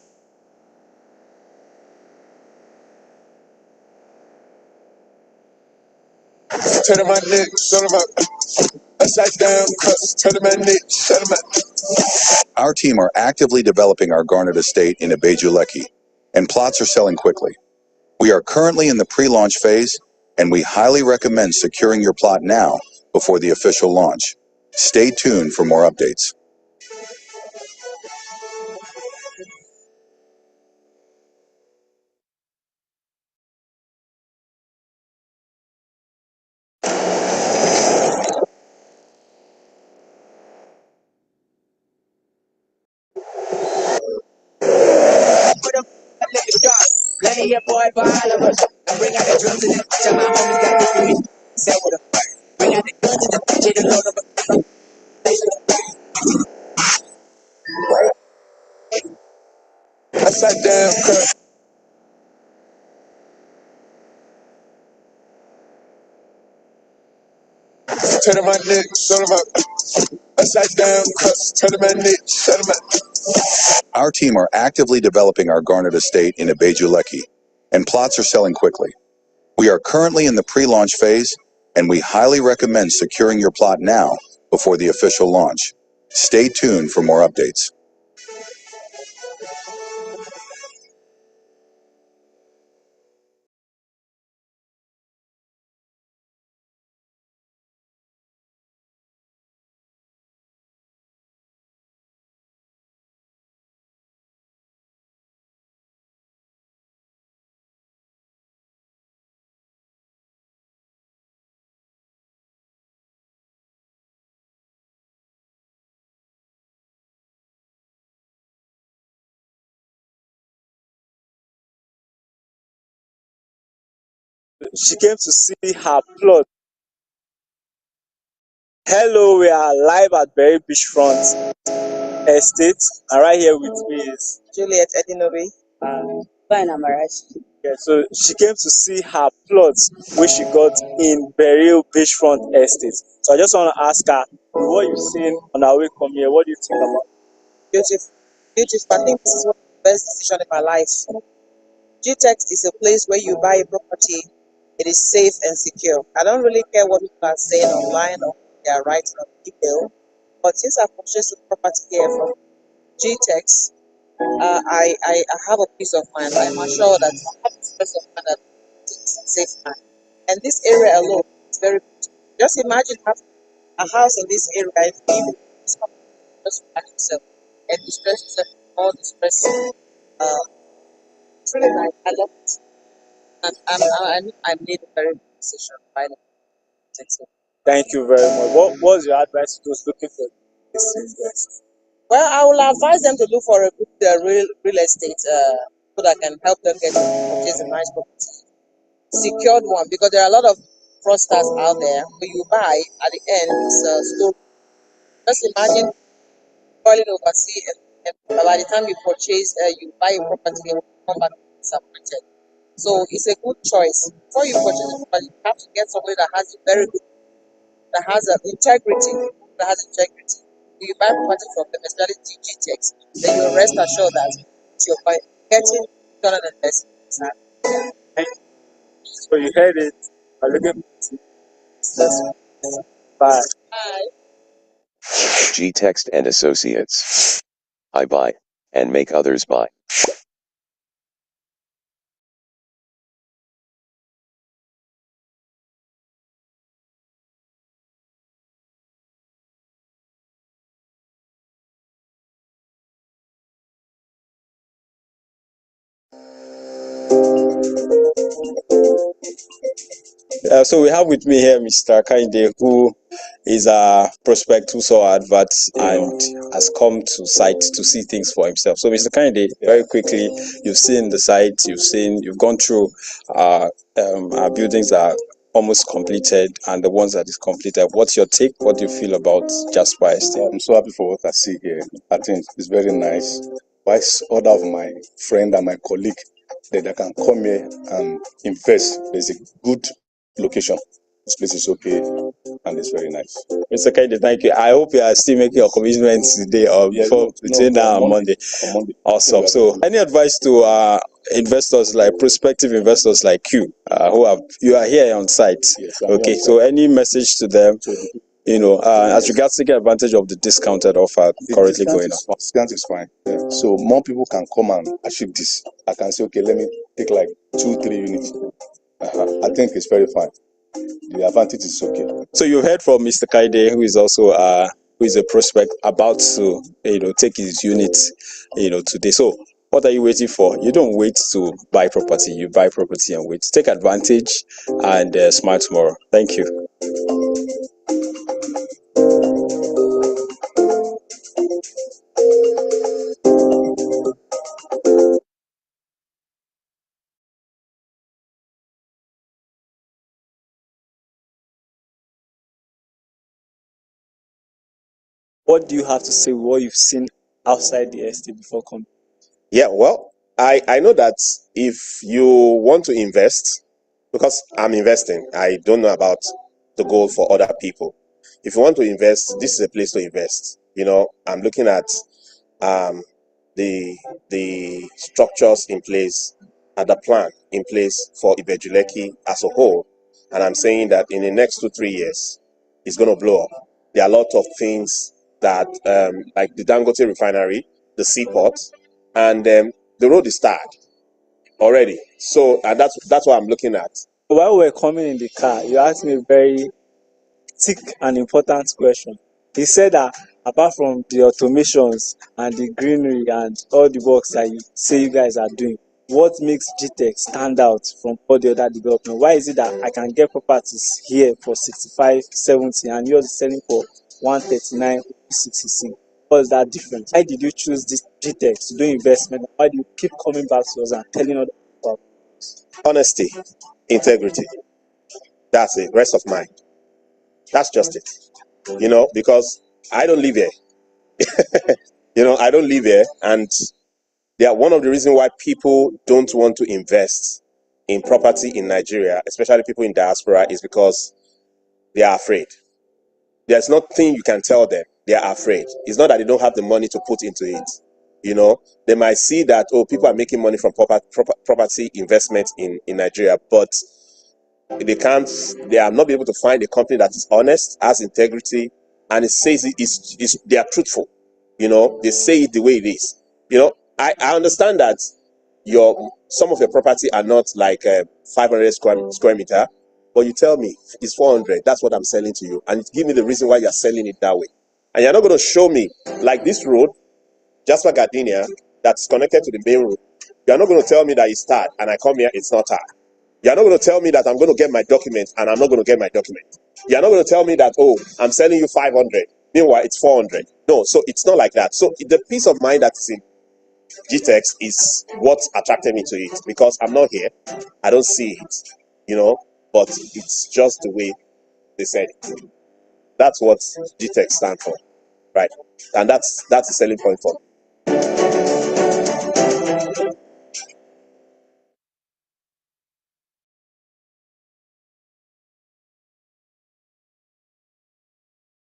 Turn my neck, son of a. I sat down, cut. Turn my neck, son of a. Our team are actively developing our garnered estate in Abejuleki, and plots are selling quickly. We are currently in the pre-launch phase, and we highly recommend securing your plot now before the official launch. Stay tuned for more updates. Let me your boy Barr. Bring out the drums and the tell my homies got this for me. Say what the fuck. Bring out the guns and the bitch and load up. I sat down, turn my neck, son of a. I sat down, turn my neck, son of a. Our team are actively developing our garnered estate in Ebejuleki, and plots are selling quickly. We are currently in the pre-launch phase, and we highly recommend securing your plot now before the official launch. Stay tuned for more updates. She came to see her plot. Hello, we are live at Berry Beachfront Estate, and right here with me is Juliet Edinobi. Fine, Amarachi. yeah. So she came to see her plots which she got in Berry Beachfront Estate. So I just want to ask her, what you've seen on our way come here, what do you think about it? Beautiful. Beautiful. I think this is one of the best decisions in my life. GText is a place where you buy a property, it is safe and secure. I don't really care what people are saying online or they are writing on email, but since I purchased the property here from GText, I have a peace of mind. I'm assured that I have this peace of mind that it is a safe mind. And this area alone is very beautiful. Just imagine having a house in this area and you just relax yourself and distress yourself from all the stress. It's really nice. I love it. And I made a very good decision by the text. Thank you very much. What was your advice to those looking for this investment? Well, I will advise them to look for a good real estate so that can help them get purchase a nice property, secured one, because there are a lot of fraudsters out there. When you buy, at the end, it's a story. Just imagine falling overseas, and by the time you purchase, you buy a property and come back disappointed. So it's a good choice. Before you purchase a property, you have to get somebody that has a very good, that has integrity, that has integrity. When you buy property from them, especially GText, then you rest assured that you're getting return on investment. So you heard it. I'm looking for this. Bye. Bye. GText and Associates. I buy and make others buy. So we have with me here Mr. Kainde, who is a prospect who saw our adverts and has come to site to see things for himself. So Mr. Kainde, very quickly, you've seen the site, you've gone through our buildings that are almost completed and the ones that is completed. What's your take? What do you feel about Jasper Estate? I'm so happy for what I see here. I think it's very nice. Why order of my friend and my colleague that I can come here and invest. There's a good location. This place is okay and it's very nice. Mr. Kainde, thank you. I hope you are still making your commitments today or between now and Monday. Awesome. So any advice to investors, like prospective investors like you, you are here on site? Yes, okay, so any message to them, as regards taking advantage of the discounted offer currently going on? Discount is fine. Yeah. So more people can come and achieve this. I can say, okay, let me take like 2-3 units. I think it's very fine. The advantage is okay. So you heard from Mr. Kaide, who is also who is a prospect about to take his unit today. So what are you waiting for? You don't wait to buy property. You buy property and wait. Take advantage and smile tomorrow. Thank you. What do you have to say with what you've seen outside the estate before coming? Yeah, well, I know that if you want to invest, because I'm investing, I don't know about the goal for other people. If you want to invest, this is a place to invest. I'm looking at um, the structures in place, and the plan in place for Ibejuleki as a whole, and I'm saying that in the next 2-3 years, it's going to blow up. There are a lot of things that, like the Dangote refinery, the seaport, and the road is starred already. So and that's what I'm looking at. While we were coming in the car, you asked me a very thick and important question. He said that apart from the automations and the greenery and all the works that you say you guys are doing, what makes GText stand out from all the other development? Why is it that I can get properties here for 65, 70 and yours is selling for 139, 66? What is that difference? Why did you choose this GText to do investment? Why do you keep coming back to us and telling other people? Honesty, integrity. That's it. Rest of mind. That's just it. Because I don't live here. I don't live here, and they are one of the reasons why people don't want to invest in property in Nigeria, especially people in diaspora, is because they are afraid. There's nothing you can tell them. They are afraid. It's not that they don't have the money to put into it. They might see that, people are making money from property investment in Nigeria, but they are not able to find a company that is honest, has integrity, and it says they are truthful. They say it the way it is. I understand that some of your property are not like 500 square meter, but you tell me it's 400. That's what I'm selling to you, and give me the reason why you're selling it that way. And you're not going to show me like this road, Jasper Gardenia, that's connected to the main road. You're not going to tell me that it's tarred, and I come here, it's not tarred. You're not going to tell me that I'm going to get my document, and I'm not going to get my document. You're not going to tell me that, I'm selling you 500. Meanwhile, it's 400. No, so it's not like that. So the peace of mind that's in GText is what attracted me to it, because I'm not here. I don't see it, but it's just the way they said it. That's what GText stands for, right? And that's the selling point for me.